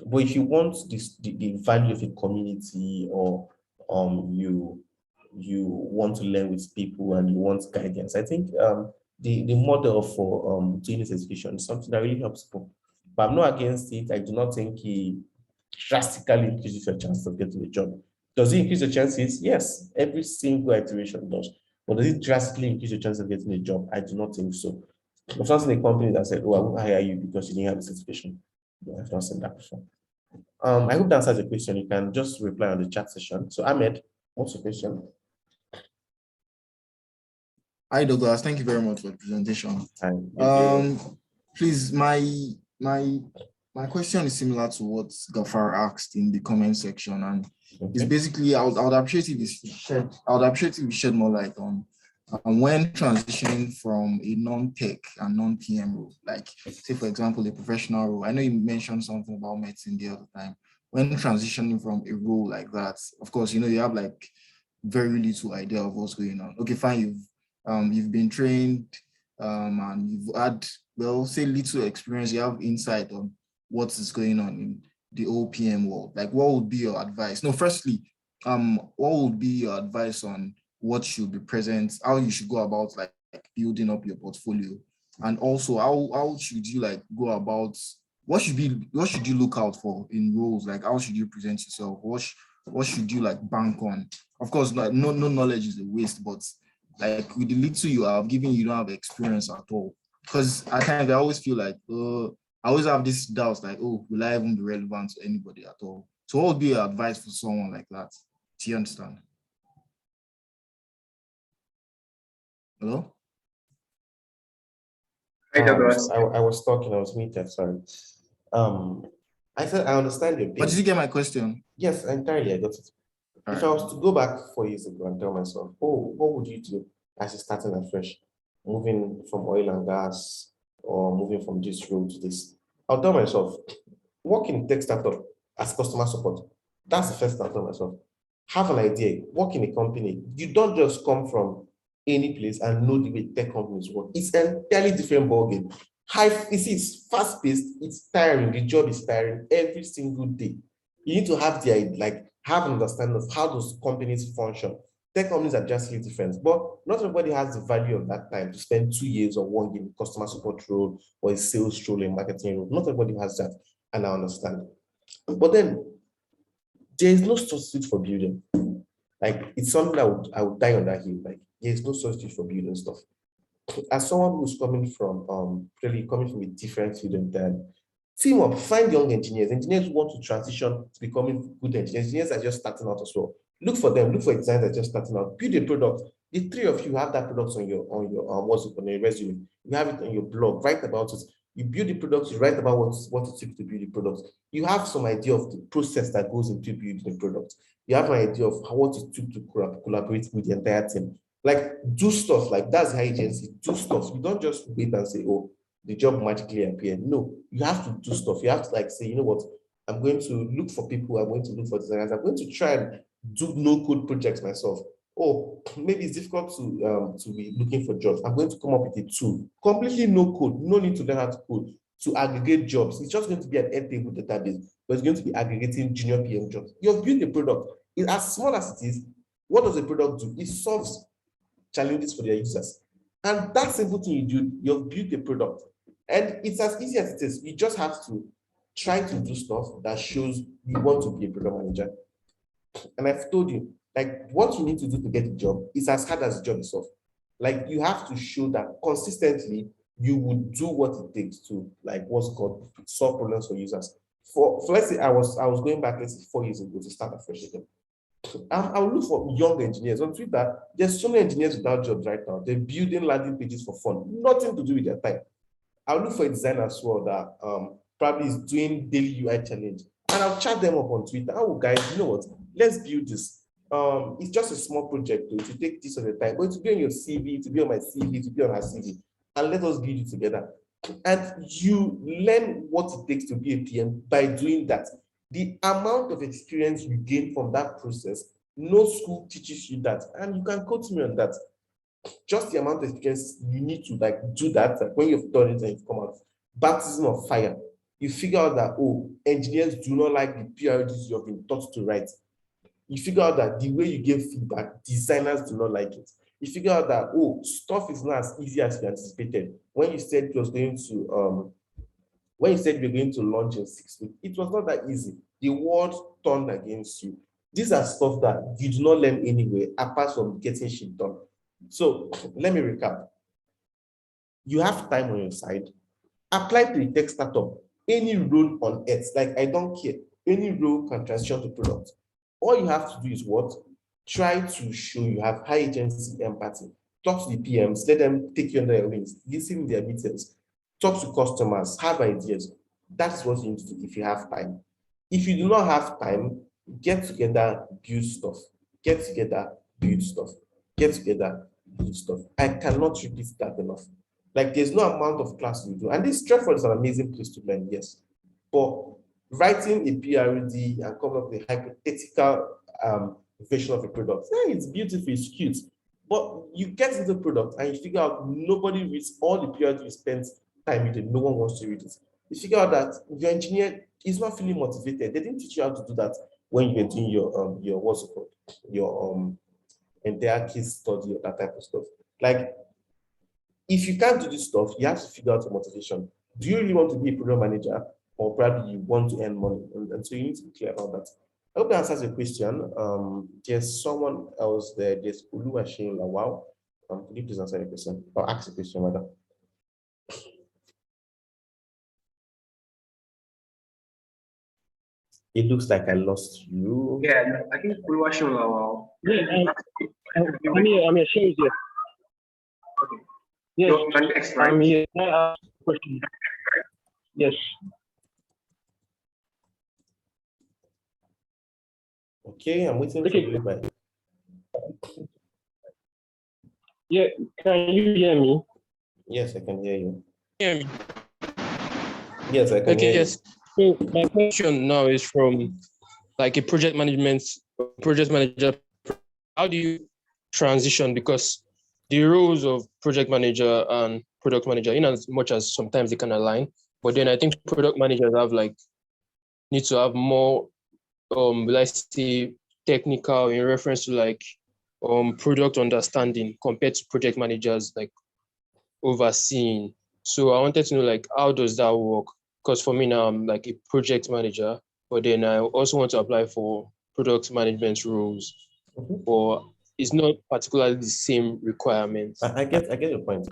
But if you want the value of a community, or you want to learn with people and you want guidance, I think the model for doing this education is something that really helps people. But I'm not against it. I do not think it drastically increases your chance of getting a job. Does it increase your chances? Yes, every single iteration does. But does it drastically increase your chance of getting a job? I do not think so. I've not seen a company that said, oh, I won't hire you because you didn't have a certification. No, I've not seen that before. I hope that answers the question. You can just reply on the chat session. So Ahmed, what's your question? Hi, Douglas. Thank you very much for the presentation. And Please, my question is similar to what Gafar asked in the comment section, and it's basically I would appreciate if you shed more light on when transitioning from a non-tech and non-PM role, like say for example a professional role. I know you mentioned something about medicine the other time. When transitioning from a role like that, of course, you know, you have like very little idea of what's going on. Okay, fine, you've been trained and you've had, well, say little experience, you have insight on what is going on in the OPM world. Like, what would be your advice? No, firstly, what would be your advice on what should be present, how you should go about like building up your portfolio, and also how should you like go about, what should you look out for in roles? Like, how should you present yourself? What should you like bank on? Of course, like no knowledge is a waste, but like with the little you have given, you don't have experience at all. Because at times I always feel like, I always have this doubts like, oh, will I even be relevant to anybody at all? So what would be your advice for someone like that? Do you understand? Hello? Hi, Douglas. I was talking, I was muted, sorry. I said, I understand your pain. But did you get my question? Yes, entirely, I got it. If I was to go back 4 years ago and tell myself, oh, what would you do as you're starting afresh, moving from oil and gas or moving from this role to this? I'll tell myself, work in tech startup as customer support. That's the first thing I'll tell myself. Have an idea, work in a company. You don't just come from any place and know the way tech companies work. It's an entirely different ballgame. It's fast-paced, it's tiring, the job is tiring every single day. You need to have have an understanding of how those companies function. Tech companies are drastically different, but not everybody has the value of that time to spend 2 years or 1 year in customer support role or a sales role, a marketing role. Not everybody has that, and I understand. But then there is no substitute for building. Like, it's something I would die on that hill. Like, there is no substitute for building stuff. As someone who's coming from a different field entirely, team up, find young engineers who want to transition to becoming good engineers that are just starting out as well. Look for them, look for designers that are just starting out, build a product. The three of you have that product on your on your resume. You have it on your blog, write about it. You build the product, you write about what it took to build the product. You have some idea of the process that goes into building the product. You have an idea of what it took to collaborate with the entire team. Like, do stuff. Like, that's high agency. Do stuff. You don't just wait and say, oh, the job magically appear. No, you have to do stuff. You have to like say, you know what, I'm going to look for people, I'm going to look for designers, I'm going to try and do no-code projects myself. Oh, maybe it's difficult to be looking for jobs. I'm going to come up with a tool, completely no code, no need to learn how to code, to aggregate jobs. It's just going to be an Airtable database, but it's going to be aggregating junior PM jobs. You've built a product. It's as small as it is. What does the product do? It solves challenges for their users. And that simple thing you do, you've built a product. And it's as easy as it is. You just have to try to do stuff that shows you want to be a product manager. And I've told you, like, what you need to do to get a job is as hard as the job itself. Like, you have to show that consistently you would do what it takes to, like, what's called solve problems for users. For let's say I was going back, let's say 4 years ago to start a fresh job. I will look for young engineers on Twitter. There's so many engineers without jobs right now. They're building landing pages for fun, nothing to do with their time. I'll look for a designer as well that probably is doing daily UI challenge, and I'll chat them up on Twitter. Oh, guys, you know what? Let's build this. It's just a small project though, to take this at a time, but to be on your CV, to be on my CV, to be on her CV, and let us build it together. And you learn what it takes to be a PM by doing that. The amount of experience you gain from that process, no school teaches you that. And you can quote me on that. Just the amount of experience you need to like do that, like when you've done it and you've come out, baptism of fire. You figure out that, oh, engineers do not like the PRDs you have been taught to write. You figure out that the way you give feedback, designers do not like it. You figure out that, oh, stuff is not as easy as you anticipated. When you said you were going to launch in 6 weeks, it was not that easy. The world turned against you. These are stuff that you do not learn anyway, apart from getting shit done. So let me recap. You have time on your side. Apply to a tech startup. Any role on earth, like I don't care. Any role can transition to product. All you have to do is what? Try to show you have high agency empathy. Talk to the PMs, let them take you under your wings, listen to their details, talk to customers, have ideas. That's what you need to do if you have time. If you do not have time, get together, build stuff. Get together, build stuff. Get together, build stuff. I cannot repeat that enough. Like there's no amount of class you do. And this Stratford is an amazing place to learn, yes. But writing a PRD and coming up with a hypothetical version of a product, it's beautiful, it's cute. But you get into the product and you figure out nobody reads all the PRD you spent time reading, no one wants to read it. You figure out that your engineer is not feeling motivated. They didn't teach you how to do that when you were doing your what's it called? Your entire case study or that type of stuff. Like if you can't do this stuff, you have to figure out your motivation. Do you really want to be a program manager, or probably you want to earn money? And so you need to be clear about that. I hope that answers your question. There's someone else there. There's Oluwaseun Lawal. Could you please answer the question or ask the question rather? It looks like I lost you. Yeah, I think Oluwaseun Lawal. Yeah, I'm here, Shay is here. Okay. Yes, You're next, right? I'm here. Can I ask a question? Yes. Okay, I'm waiting for Okay. you. But Yeah, can you hear me? yes, I can hear you. Hear me? Yes, I can hear Okay, you. yes. So my question now is from like a project manager. How do you transition? Because the roles of project manager and product manager, in as much as sometimes they can align, but then I think product managers need to have more let's say technical in reference to like product understanding compared to project managers like overseeing. So I wanted to know like how does that work? Because for me now I'm like a project manager, but then I also want to apply for product management roles, but it's not particularly the same requirements. I get your point.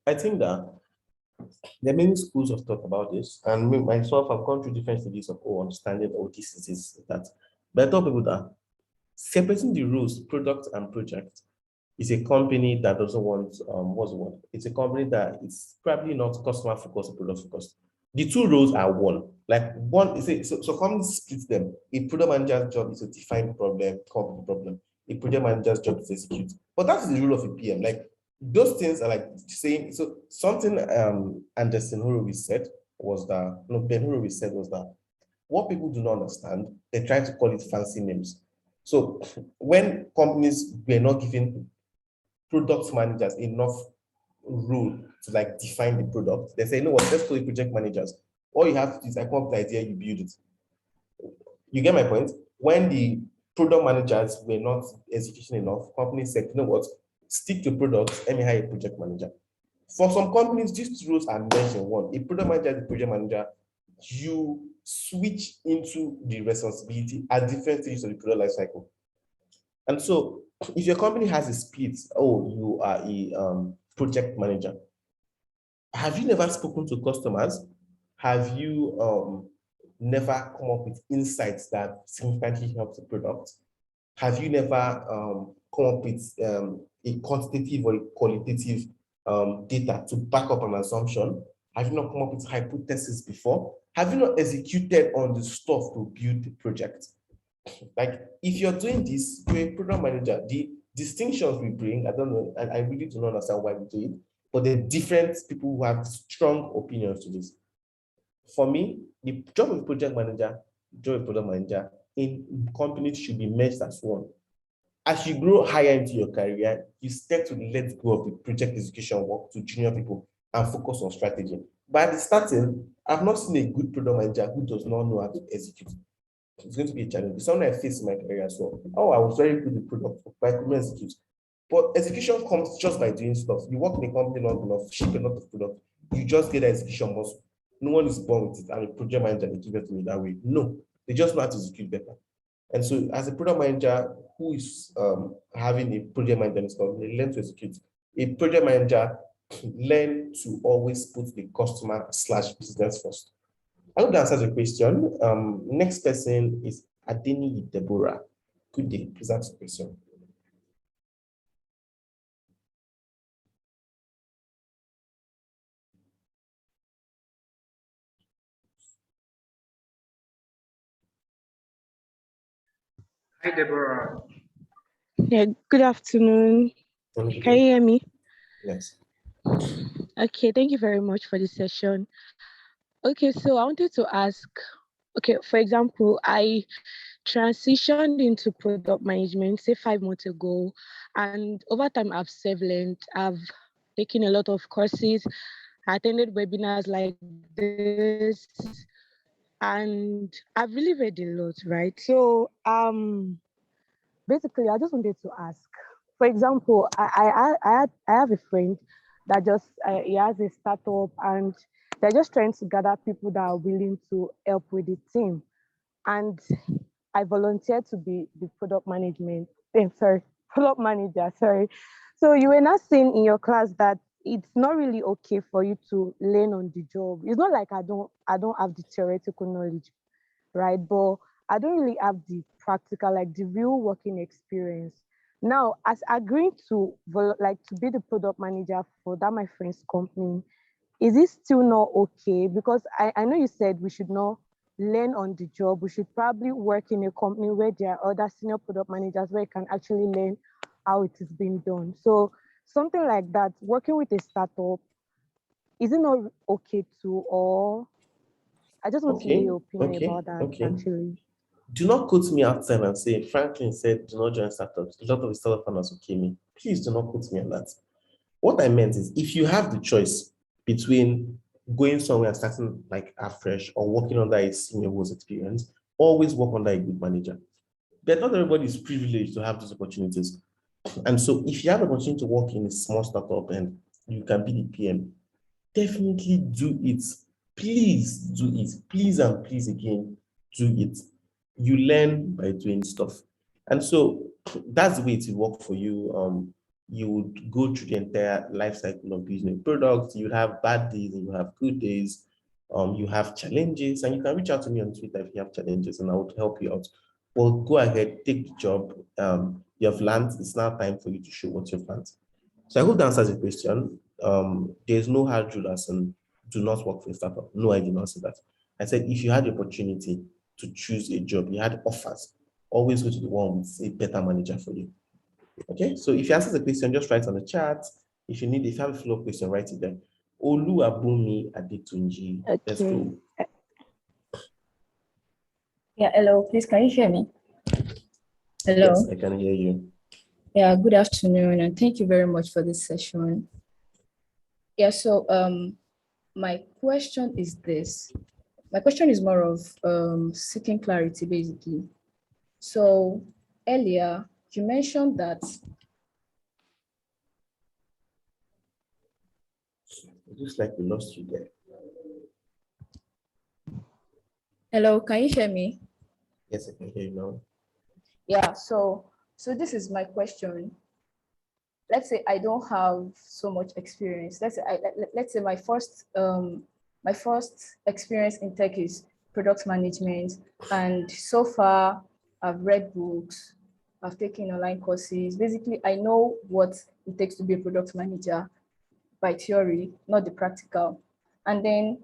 I think that there are many schools of thought about this, and me, myself, I've gone through different stages of understanding, this is that. But I tell people that separating the roles, product and project, is a company that doesn't want what's the word? It's a company that is probably not customer focused or product focused. The two roles are one. Like one is so companies split them. A product manager's job is to define problem, come up with the problem. A project manager's job is to execute. But that's the role of a PM. Like those things are like saying so something Anderson Horowitz said was that Ben Horowitz said was that what people do not understand, they try to call it fancy names. So when companies were not giving product managers enough role to like define the product, they say, you know what, let's call it project managers. All you have to do is I come up with the idea, you build it. You get my point? When the product managers were not executing enough, companies said, you know what, stick to products, let me hire a project manager. For some companies, these roles are merged in one. A product manager, the project manager, you switch into the responsibility at different stages of the product life cycle. And so if your company has a split, you are a project manager, have you never spoken to customers? Have you never come up with insights that significantly help the product? Have you never come up with a quantitative or a qualitative data to back up an assumption? Have you not come up with hypotheses before? Have you not executed on the stuff to build the project? Like if you're doing this, you're a program manager. The distinctions we bring, I don't know, and I really do not understand why we do it, but there are different people who have strong opinions to this. For me, the job of project manager, job of product manager in companies should be merged as one. As you grow higher into your career, you start to let go of the project execution work to junior people and focus on strategy. But at the starting, I've not seen a good product manager who does not know how to execute. It's going to be a challenge. It's something I faced in my career as well. Oh, I was very good at product, but I couldn't execute. But execution comes just by doing stuff. You work in a company long enough, ship a lot of product, you just get the execution muscle. No one is born with it. I'm a project manager, they give it to me that way. No, they just know how to execute better. And so as a product manager who is having a project manager in his company, learn to execute. A project manager learn to always put the customer / business first. I hope that answers your question. Next person is Adeni Deborah. Good day. Please ask the question. Hi, Deborah. Yeah, good afternoon. Can you hear me? Yes. Okay, thank you very much for the session. Okay, so I wanted to ask, okay, for example, I transitioned into product management, say 5 months ago, and over time I've self-learned, I've taken a lot of courses, I attended webinars like this, and I've really read a lot, right? So basically, I just wanted to ask. For example, I have a friend that just he has a startup and they're just trying to gather people that are willing to help with the team. And I volunteered to be the product manager. Sorry. So you were not saying in your class that it's not really okay for you to learn on the job. It's not like I don't have the theoretical knowledge, right? But I don't really have the practical, like the real working experience. Now, as agreeing to be the product manager for that my friend's company, is it still not okay? Because I know you said we should not learn on the job. We should probably work in a company where there are other senior product managers where you can actually learn how it is being done. So something like that, working with a startup, is it not okay too? Or I just want to know your opinion about that actually. Do not quote me outside and say, Franklin said, do not join startups. A lot of the startup founders will kill me. Please do not quote me on that. What I meant is, if you have the choice between going somewhere and starting like afresh or working under a senior who's experienced, always work under a good manager. But not everybody is privileged to have these opportunities. And so if you have an opportunity to work in a small startup and you can be the PM, definitely do it. Please do it. Please and please again, do it. You learn by doing stuff. And so that's the way it will work for you. You would go through the entire life cycle of building a product. You have bad days and you have good days. You have challenges, and you can reach out to me on Twitter if you have challenges, and I would help you out. Well, go ahead, take the job. You have learned. It's now time for you to show what you've learned. So I hope that answers the question. There's no hard rule as in do not work for a startup. No, I did not say that. I said if you had the opportunity to choose a job, you had offers, always go to the one with a better manager for you. Okay, so if you answer the question, just write on the chat. If you have a follow-up question, write it there. Olu Abumi Adetunji. Let's go. Yeah, hello, please, can you hear me? Hello. Yes, I can hear you. Yeah, good afternoon, and thank you very much for this session. Yeah, so my question is this. My question is more of seeking clarity, basically. So earlier, you mentioned that. It looks like we lost you there. Hello, can you hear me? Yes, I can hear you now. Yeah, so this is my question. Let's say I don't have so much experience. Let's say my first experience in tech is product management, and so far I've read books, I've taken online courses. Basically, I know what it takes to be a product manager by theory, not the practical. And then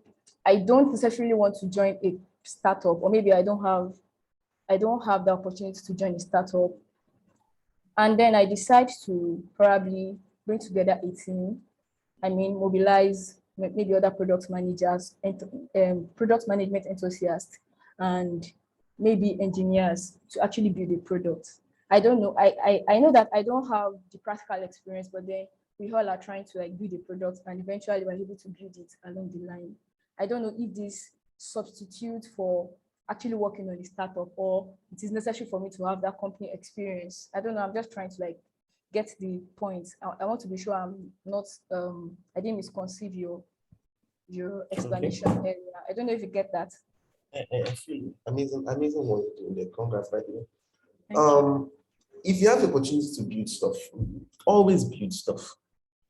I don't necessarily want to join a startup, or maybe I don't have the opportunity to join a startup. And then I decide to probably bring together a team I mean, mobilize maybe other product managers and product management enthusiasts and maybe engineers to actually build a product. I don't know. I know that I don't have the practical experience, but then we all are trying to like build a product and eventually we're able to build it along the line. I don't know if this substitute for actually working on a startup or it is necessary for me to have that company experience. I don't know. I'm just trying to like get the point. I want to be sure I'm not I didn't misconceive your explanation earlier. I don't know if you get that. I feel amazing what you're doing there. Congrats, by the way. Thank you. If you have the opportunity to build stuff, always build stuff.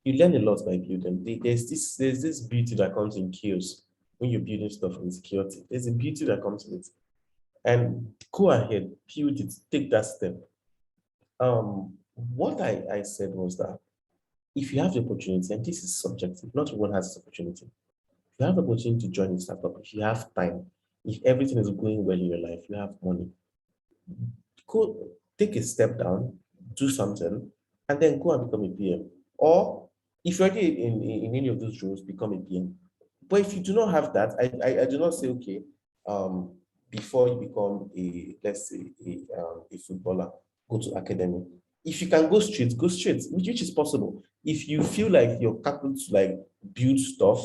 You learn a lot by building. There's this beauty that comes in chaos when you're building stuff in security. There's a beauty that comes in it. And go ahead, build it, take that step. What I said was that if you have the opportunity, and this is subjective, not everyone has this opportunity. If you have the opportunity to join a startup, if you have time, if everything is going well in your life, you have money, go take a step down, do something, and then go and become a PM. Or if you're already in any of those roles, become a PM. But if you do not have that, I do not say, okay, before you become let's say, a footballer, go to academy. If you can go straight, which is possible. If you feel like you're capable to like build stuff,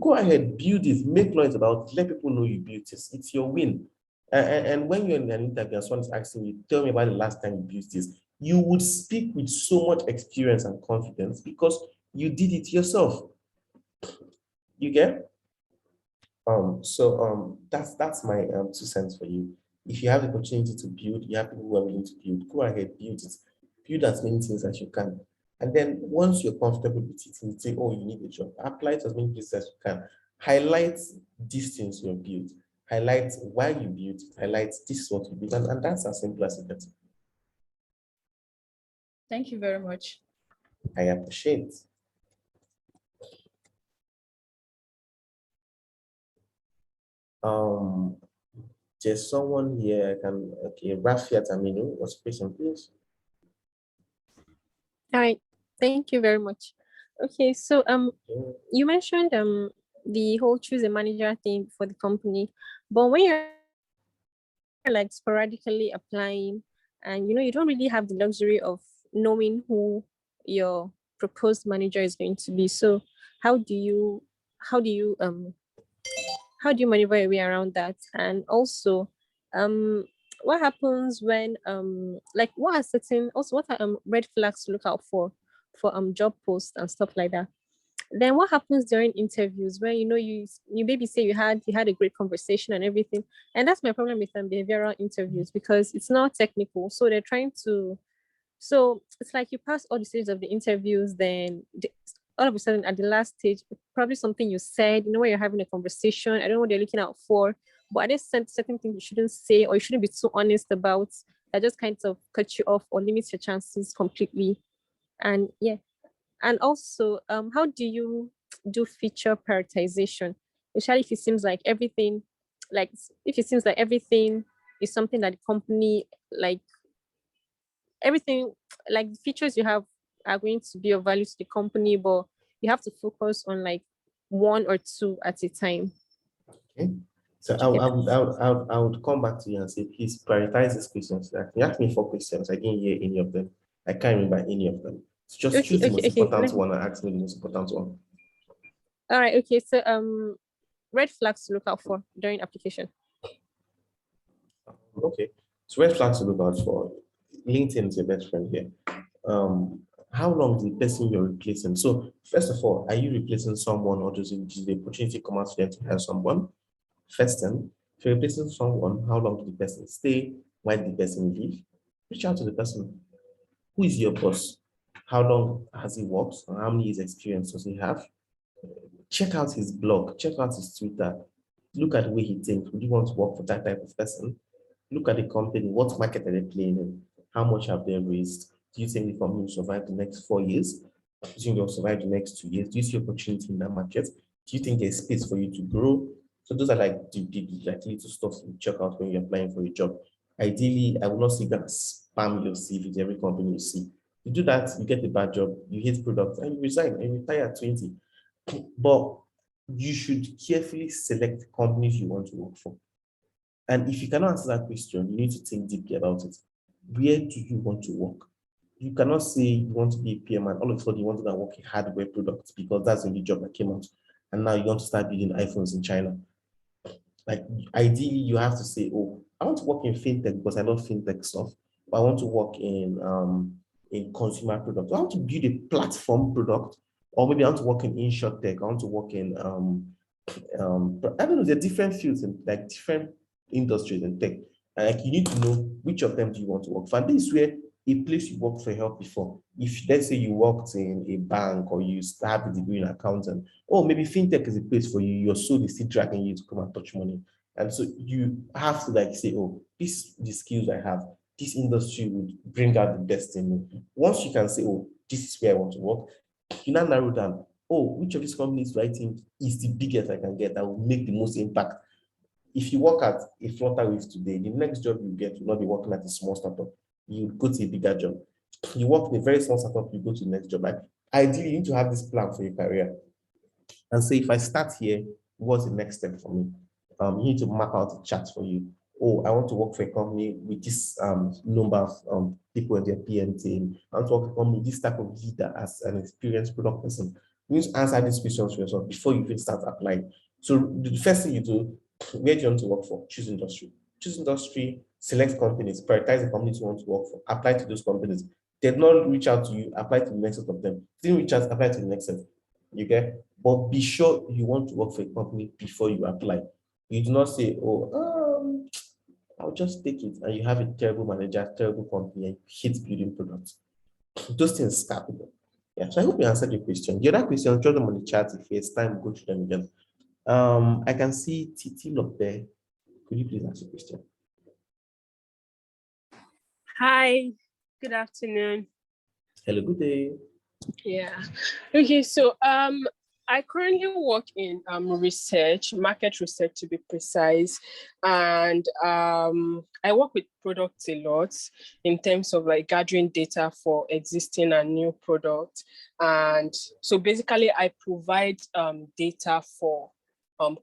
go ahead, build it, make noise about it, let people know you built it. It's your win. And when you're in an interview and someone is asking you, tell me about the last time you built this, you would speak with so much experience and confidence because you did it yourself. You get? That's my 2 cents for you. If you have the opportunity to build, you have people who are willing to build, go ahead, build it. Build as many things as you can. And then once you're comfortable with it, and you say, oh, you need a job, apply to as many places as you can. Highlight these things you have built. Highlight why you built it. Highlight this is what you built. And that's as simple as it gets. Thank you very much. I appreciate. There's someone here. Okay, Rafiat Aminu, what's the question, please? All right, thank you very much. Okay, so you mentioned the whole choose a manager thing for the company, but when you're like sporadically applying and you don't really have the luxury of knowing who your proposed manager is going to be, so how do you maneuver your way around that? And also what happens when like what are red flags to look out for job posts and stuff like that? Then what happens during interviews where you maybe say you had a great conversation and everything, and that's my problem with behavioral interviews, because it's not technical, so they're trying to, so it's like you pass all the stages of the interviews, then all of a sudden at the last stage, probably something you said, where you're having a conversation, I don't know what they're looking out for, but are there certain things you shouldn't say or you shouldn't be too honest about that just kind of cut you off or limits your chances completely? And yeah. And also, how do you do feature prioritization, especially if it seems like everything is something that the company, like everything, like the features you have are going to be of value to the company, but you have to focus on like one or two at a time. Okay. So I would come back to you and say, please prioritize these questions. You asked me 4 questions. I didn't hear any of them. I can't remember any of them. So just choose the most important one and ask me the most important one. All right. Okay. So red flags to look out for during application. Okay. So red flags to look out for. LinkedIn is your best friend here. How long is the person you're replacing? So first of all, are you replacing someone, or does the opportunity come out to them to hire someone? First thing, if you're replacing someone, how long did the person stay? Why did the person leave? Reach out to the person. Who is your boss? How long has he worked? Or how many years experience does he have? Check out his blog, check out his Twitter. Look at the way he thinks. Would you want to work for that type of person? Look at the company. What market are they playing in? How much have they raised? Do you think the company will survive the next 4 years? Do you think they'll survive the next 2 years? Do you see opportunity in that market? Do you think there's space for you to grow? So those are like the little stuff you check out when you're applying for a job. Ideally, I will not see that spam your CV to every company you see. You do that, you get a bad job, you hate products, and you resign and you retire at 20. But you should carefully select the companies you want to work for. And if you cannot answer that question, you need to think deeply about it. Where do you want to work? You cannot say you want to be a PM and all of a sudden you want to go and work in hardware products because that's the only job that came out. And now you want to start building iPhones in China. Like ideally, you have to say, oh, I want to work in fintech because I love fintech stuff. But I want to work in consumer products. I want to build a platform product, or maybe I want to work in insurtech. I want to work in I don't know. There are different fields and like different industries and tech. And like you need to know which of them do you want to work for. And this is where a place you worked for help before. If let's say you worked in a bank or you have a degree in accounting, or maybe fintech is a place for you, your soul is still dragging you to come and touch money. And so you have to like say, oh, the skills I have, this industry would bring out the best in me. Once you can say, oh, this is where I want to work, you now narrow down, oh, which of these companies do I think is the biggest I can get that will make the most impact? If you work at a Flutterwave today, the next job you get will not be working at a small startup. You go to a bigger job. You work in a very small startup, you go to the next job. Like, ideally, you need to have this plan for your career and say, if I start here, what's the next step for me? You need to map out a chart for you. Oh, I want to work for a company with this number of people in their PM team. I want to work for a company with this type of leader as an experienced product person. You need to answer these questions for yourself before you even start applying. So the first thing you do, where do you want to work for? Choose industry. Choose industry, select companies, prioritize the companies you want to work for, apply to those companies. They did not reach out to you, apply to the next set of them. Didn't reach out, apply to the next set. You get? But be sure you want to work for a company before you apply. You do not say, oh, I'll just take it. And you have a terrible manager, terrible company, and you hate building products. Those things start. Yeah, so I hope you answered your question. The other question, throw them on the chat if it's time, go through them again. I can see Titi up there. Could you please answer the question? Hi, good afternoon. Hello, good day. Yeah. Okay, so I currently work in research, market research to be precise, and I work with products a lot in terms of like gathering data for existing and new products. And so basically I provide data for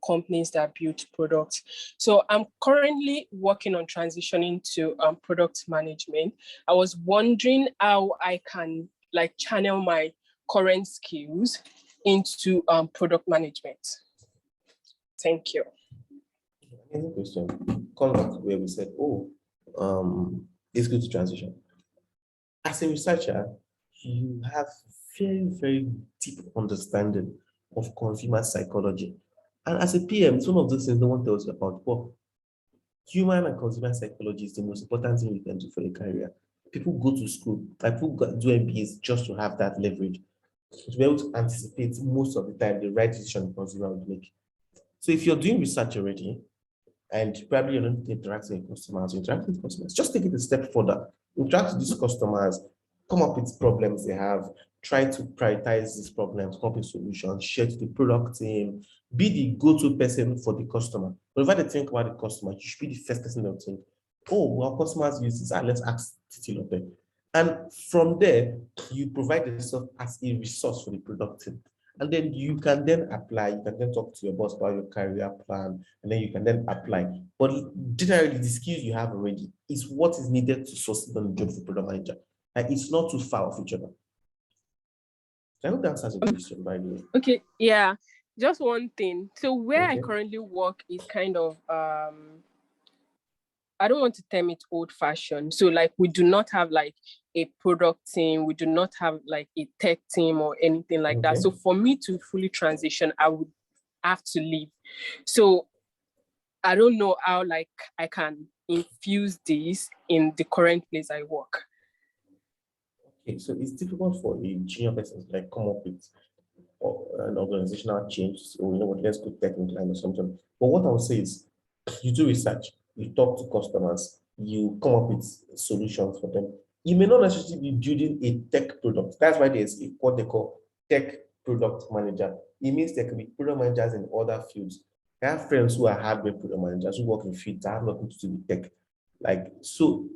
companies that build products. So I'm currently working on transitioning to product management. I was wondering how I can like channel my current skills into product management. Thank you. Amazing question. Come back to where we said, oh, it's good to transition. As a researcher, you have very, very deep understanding of consumer psychology. And as a PM, it's one of those things no one tells you about. But human and consumer psychology is the most important thing you can do for your career. People go to school, like people do MBAs just to have that leverage, to be able to anticipate most of the time the right decision the consumer would make. So if you're doing research already, and probably you're not interacting with customers, just take it a step further. Interact with these customers, come up with problems they have, try to prioritize these problems, come up with solutions, share to the product team, be the go-to person for the customer. Whenever they think about the customer, you should be the first person they'll think, oh, well, customers use this, let's ask Titi of them. And from there, you provide yourself as a resource for the product team. And then you can then apply, you can then talk to your boss about your career plan, and then you can then apply. But generally, the skills you have already is what is needed to succeed on the job for product manager. And it's not too far off each other. I hope that answers your question, by the way. Okay, yeah. Just one thing. So where I currently work is kind of I don't want to term it old fashioned. So like we do not have like a product team, we do not have like a tech team or anything like that. So for me to fully transition, I would have to leave. So I don't know how like I can infuse this in the current place I work. Okay, so it's difficult for a junior person to like come up with an organizational change. So you know what, let's go technical or something. But what I would say is you do research, you talk to customers, you come up with solutions for them. You may not necessarily be building a tech product. That's why there's what they call tech product manager. It means there can be product managers in other fields. I have friends who are hardware product managers who work in fields that have nothing to do with tech. Like, so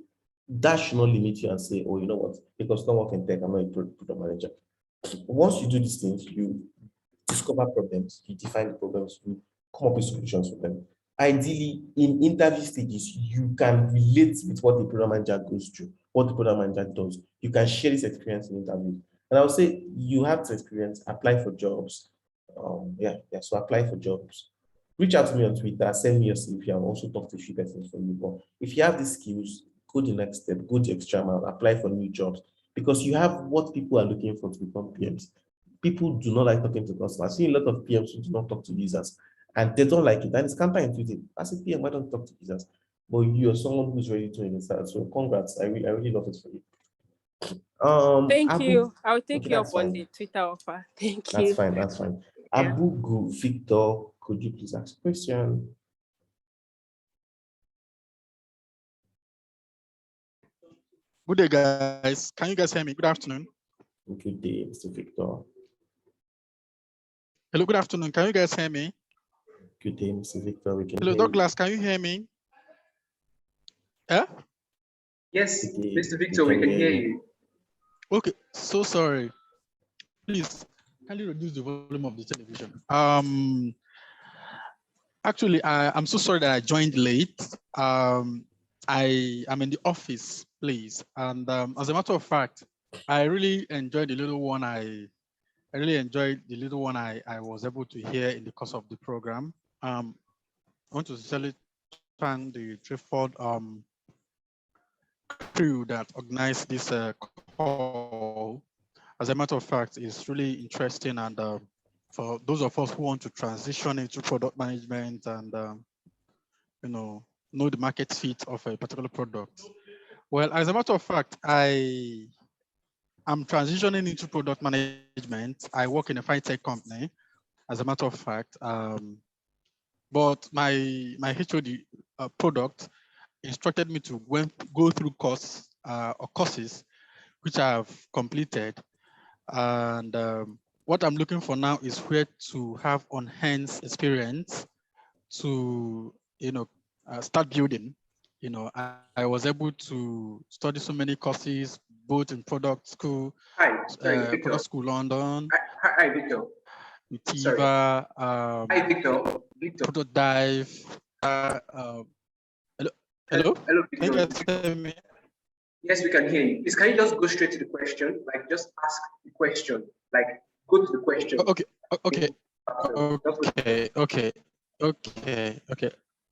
that should not limit you and say, oh, you know what, because don't work in tech, I'm not a product manager. Once you do these things, you discover problems, you define the problems, you come up with solutions for them. Ideally, in interview stages, you can relate with what the program manager goes through, what the program manager does. You can share this experience in interviews. And I would say you have this experience, apply for jobs. So apply for jobs. Reach out to me on Twitter, send me your CV, and also talk to a few persons from you. But if you have these skills, go the next step, go the extra mile, apply for new jobs, because you have what people are looking for to become PMs. People do not like talking to customers. I've seen a lot of PMs who do not talk to users, and they don't like it. And it's counterintuitive. As a PM, why don't talk to users? But you're someone who's ready to understand. So congrats. I really love it for you. Thank Abu, you. I'll take okay, you that's up on fine. the Twitter offer. Thank That's you. fine. That's fine. Yeah. Abu Victor, could you please ask a question? Good day, guys. Can you guys hear me? Good afternoon. Good day, Mr. Victor. Hello, good afternoon. Can you guys hear me? Good day, Mr. Victor. We can Hello, hear Douglas. Can you hear me? Yeah? Yes, you. Mr. Victor, we can hear you. Okay, so sorry. Please, can you reduce the volume of the television? Actually, I'm so sorry that I joined late. I am in the office, please. And as a matter of fact, I really enjoyed the little one I was able to hear in the course of the program. I want to sincerely thank the Treeford crew that organized this call. As a matter of fact, it's really interesting, and for those of us who want to transition into product management and know the market fit of a particular product. Well, as a matter of fact, I'm transitioning into product management. I work in a fintech company, as a matter of fact. But my HOD product instructed me to go through courses, which I've completed. And what I'm looking for now is where to have enhanced experience to, start building. I was able to study so many courses, both in product school, product school London. Hi, Victor. Utiva, hi, Victor. Product Dive. Hello? Hello, Victor. Can you guys hear me? Yes, we can hear you. Please, can you just go straight to the question? Like, just ask the question. Like, go to the question. Okay.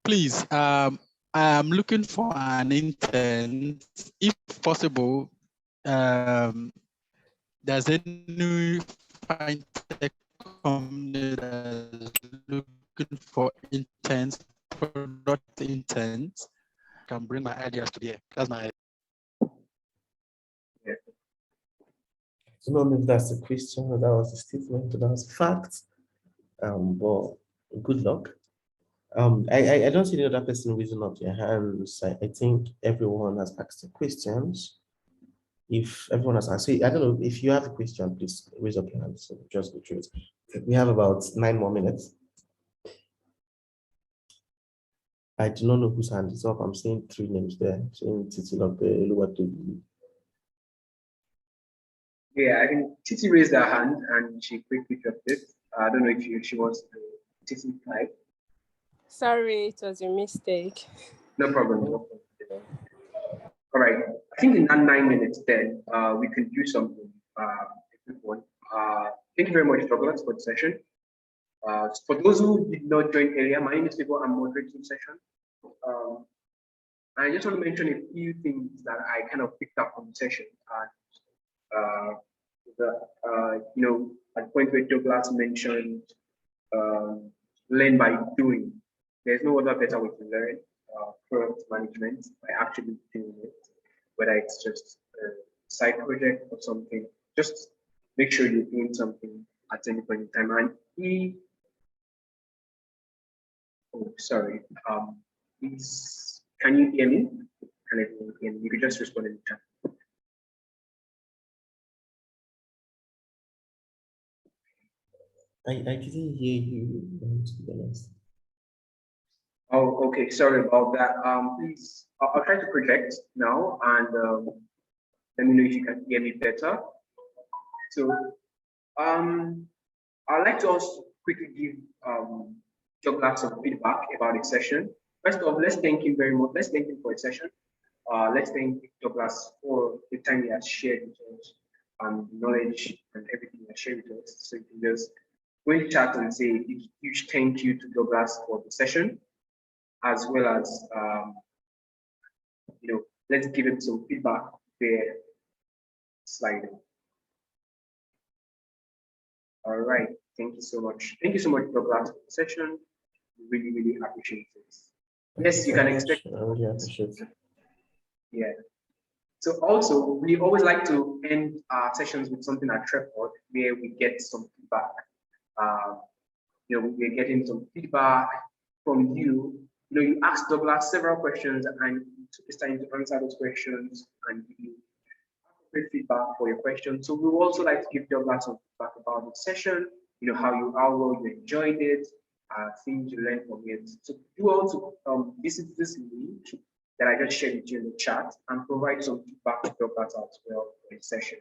Please, I'm looking for an intern, if possible. There's any fintech company that's looking for interns, product interns, can bring my ideas to the air. That's my. I don't know if that's a question or that was a statement, that was fact. But good luck. I don't see the other person raising up their hands. I think everyone has asked the questions. If everyone has asked, I don't know if you have a question, please raise up your hand. So just go through it. We have about 9 more minutes. I do not know whose hand is up. I'm seeing 3 names there. I'm seeing Titilope, Oluwatobi. Yeah, I think Titi raised her hand and she quickly dropped it. I don't know if she wants to Titi type. Sorry, it was a mistake. No problem. No problem. All right. I think in that 9 minutes, then we can do something. A quick one. Thank you very much, Douglas, for the session. For those who did not join earlier, my name is Fibo. I'm moderating the session. I just want to mention a few things that I kind of picked up from the session. At the point where Douglas mentioned learn by doing. There's no other better way to learn product management by actually doing it, whether it's just a side project or something. Just make sure you're doing something at any point in time. And can you hear me? Can everyone hear me? You could just respond in the chat. I didn't hear you, to be honest. Oh, Okay, sorry about that. Please, I'll try to project now, and let me know if you can hear me better. So, I'd like to also quickly give Douglas some feedback about the session. First of all, let's thank him very much. Let's thank him for the session. Let's thank Douglas for the time he has shared with us, knowledge and everything he has shared with us. So you can just go in chat and say a huge thank you to Douglas for the session, as well as let's give him some feedback there. Slide. All right. Thank you so much. Thank you so much, Douglas, for the session. Really, really appreciate it. Yes, you can expect. I really appreciate it. Yeah. So also, we always like to end our sessions with something at Treport where we get some feedback. We're getting some feedback from you. You asked Douglas several questions and he took his time to answer those questions and give you great feedback for your questions. So we would also like to give Douglas some feedback about the session, how well you enjoyed it, things you learned from it. So do also visit this link that I just shared with you in the chat and provide some feedback to Douglas as well for the session.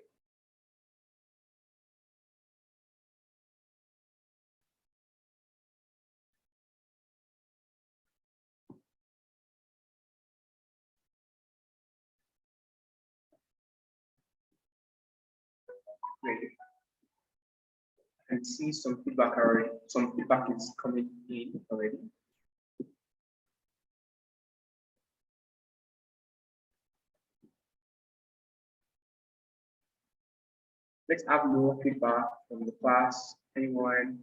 Great. I can see some feedback already. Some feedback is coming in already. Let's have more feedback from the class. Anyone?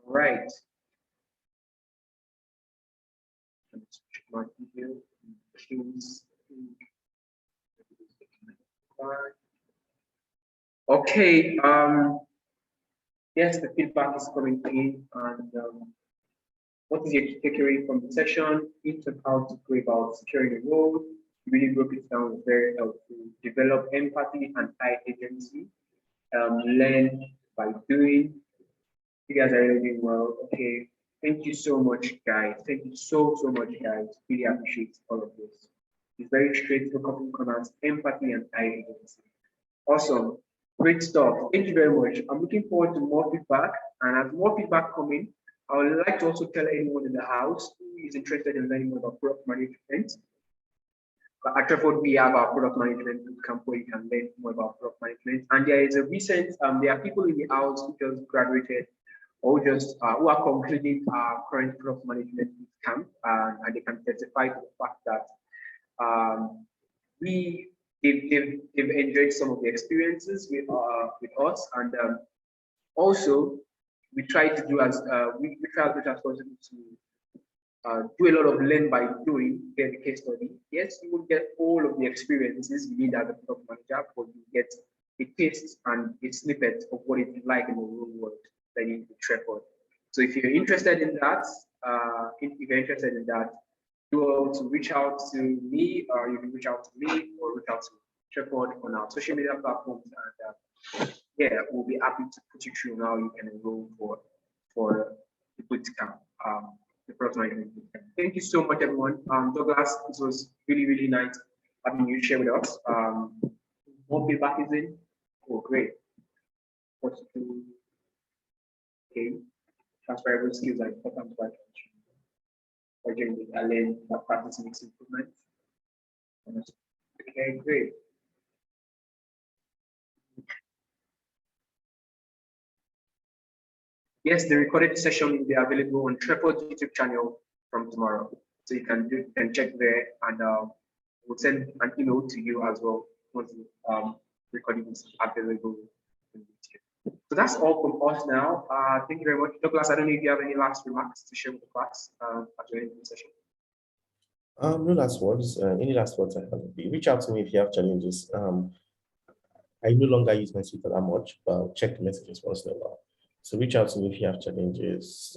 All right. Let's check my video. Okay. Yes, the feedback is coming in, and what is your takeaway from the session? It's on how to go about securing a role. You really broke it down, it's very helpful. Develop empathy and high agency. Learn by doing. You guys are really doing well. Okay. Thank you so much, guys. Thank you so much, guys. Really appreciate all of this. It's very straight to couple corners, empathy and high agency. Awesome. Great stuff. Thank you very much. I'm looking forward to more feedback. And as more feedback come in, I would like to also tell anyone in the house who is interested in learning more about product management. At Treford, we have our product management bootcamp where you can learn more about product management. And there is a recent, there are people in the house who just graduated or just who are concluding our current product management bootcamp, and they can testify to the fact that they've enjoyed some of the experiences with us, and also we try to do as we try as much as possible to do a lot of learn by doing, get the case study. Yes, you will get all of the experiences you need as a product manager, but you get a taste and a snippet of what it's like in the real world that you need to record. So if you're interested in that, do also reach out to me, or you can reach out to me or reach out to Treport on our social media platforms, and yeah, we'll be happy to put you through how you can enroll for the bootcamp, the product management bootcamp. Thank you so much, everyone. Douglas, this was really nice having you share with us. More feedback is in. Oh, great. What to do? Okay. Transferable skills are important to our during the learn that practice makes improvement. Okay, great. Yes, the recorded session will be available on Treport's YouTube channel from tomorrow. So you can check there, and we'll send an email to you as well once the recording is available. So that's all from us now. Thank you very much. Douglas, I don't know if you have any last remarks to share with the class at the end of the session. No last words. Any last words I have would be reach out to me if you have challenges. I no longer use my Twitter that much, but I'll check the messages once in a while. So reach out to me if you have challenges.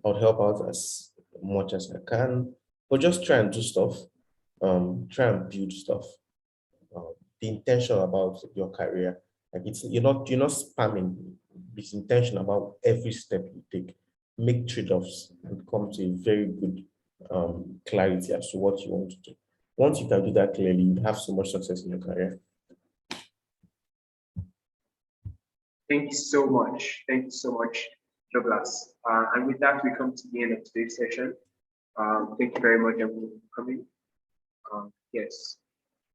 I'll help out as much as I can, but just try and do stuff. Try and build stuff. Be intentional about your career. Like you're not spamming. Be intentional about every step you take. Make trade-offs and come to a very good clarity as to what you want to do. Once you can do that clearly, you have so much success in your career. Thank you so much. Thank you so much, Douglas. And with that, we come to the end of today's session. Thank you very much, everyone, for coming. Yes.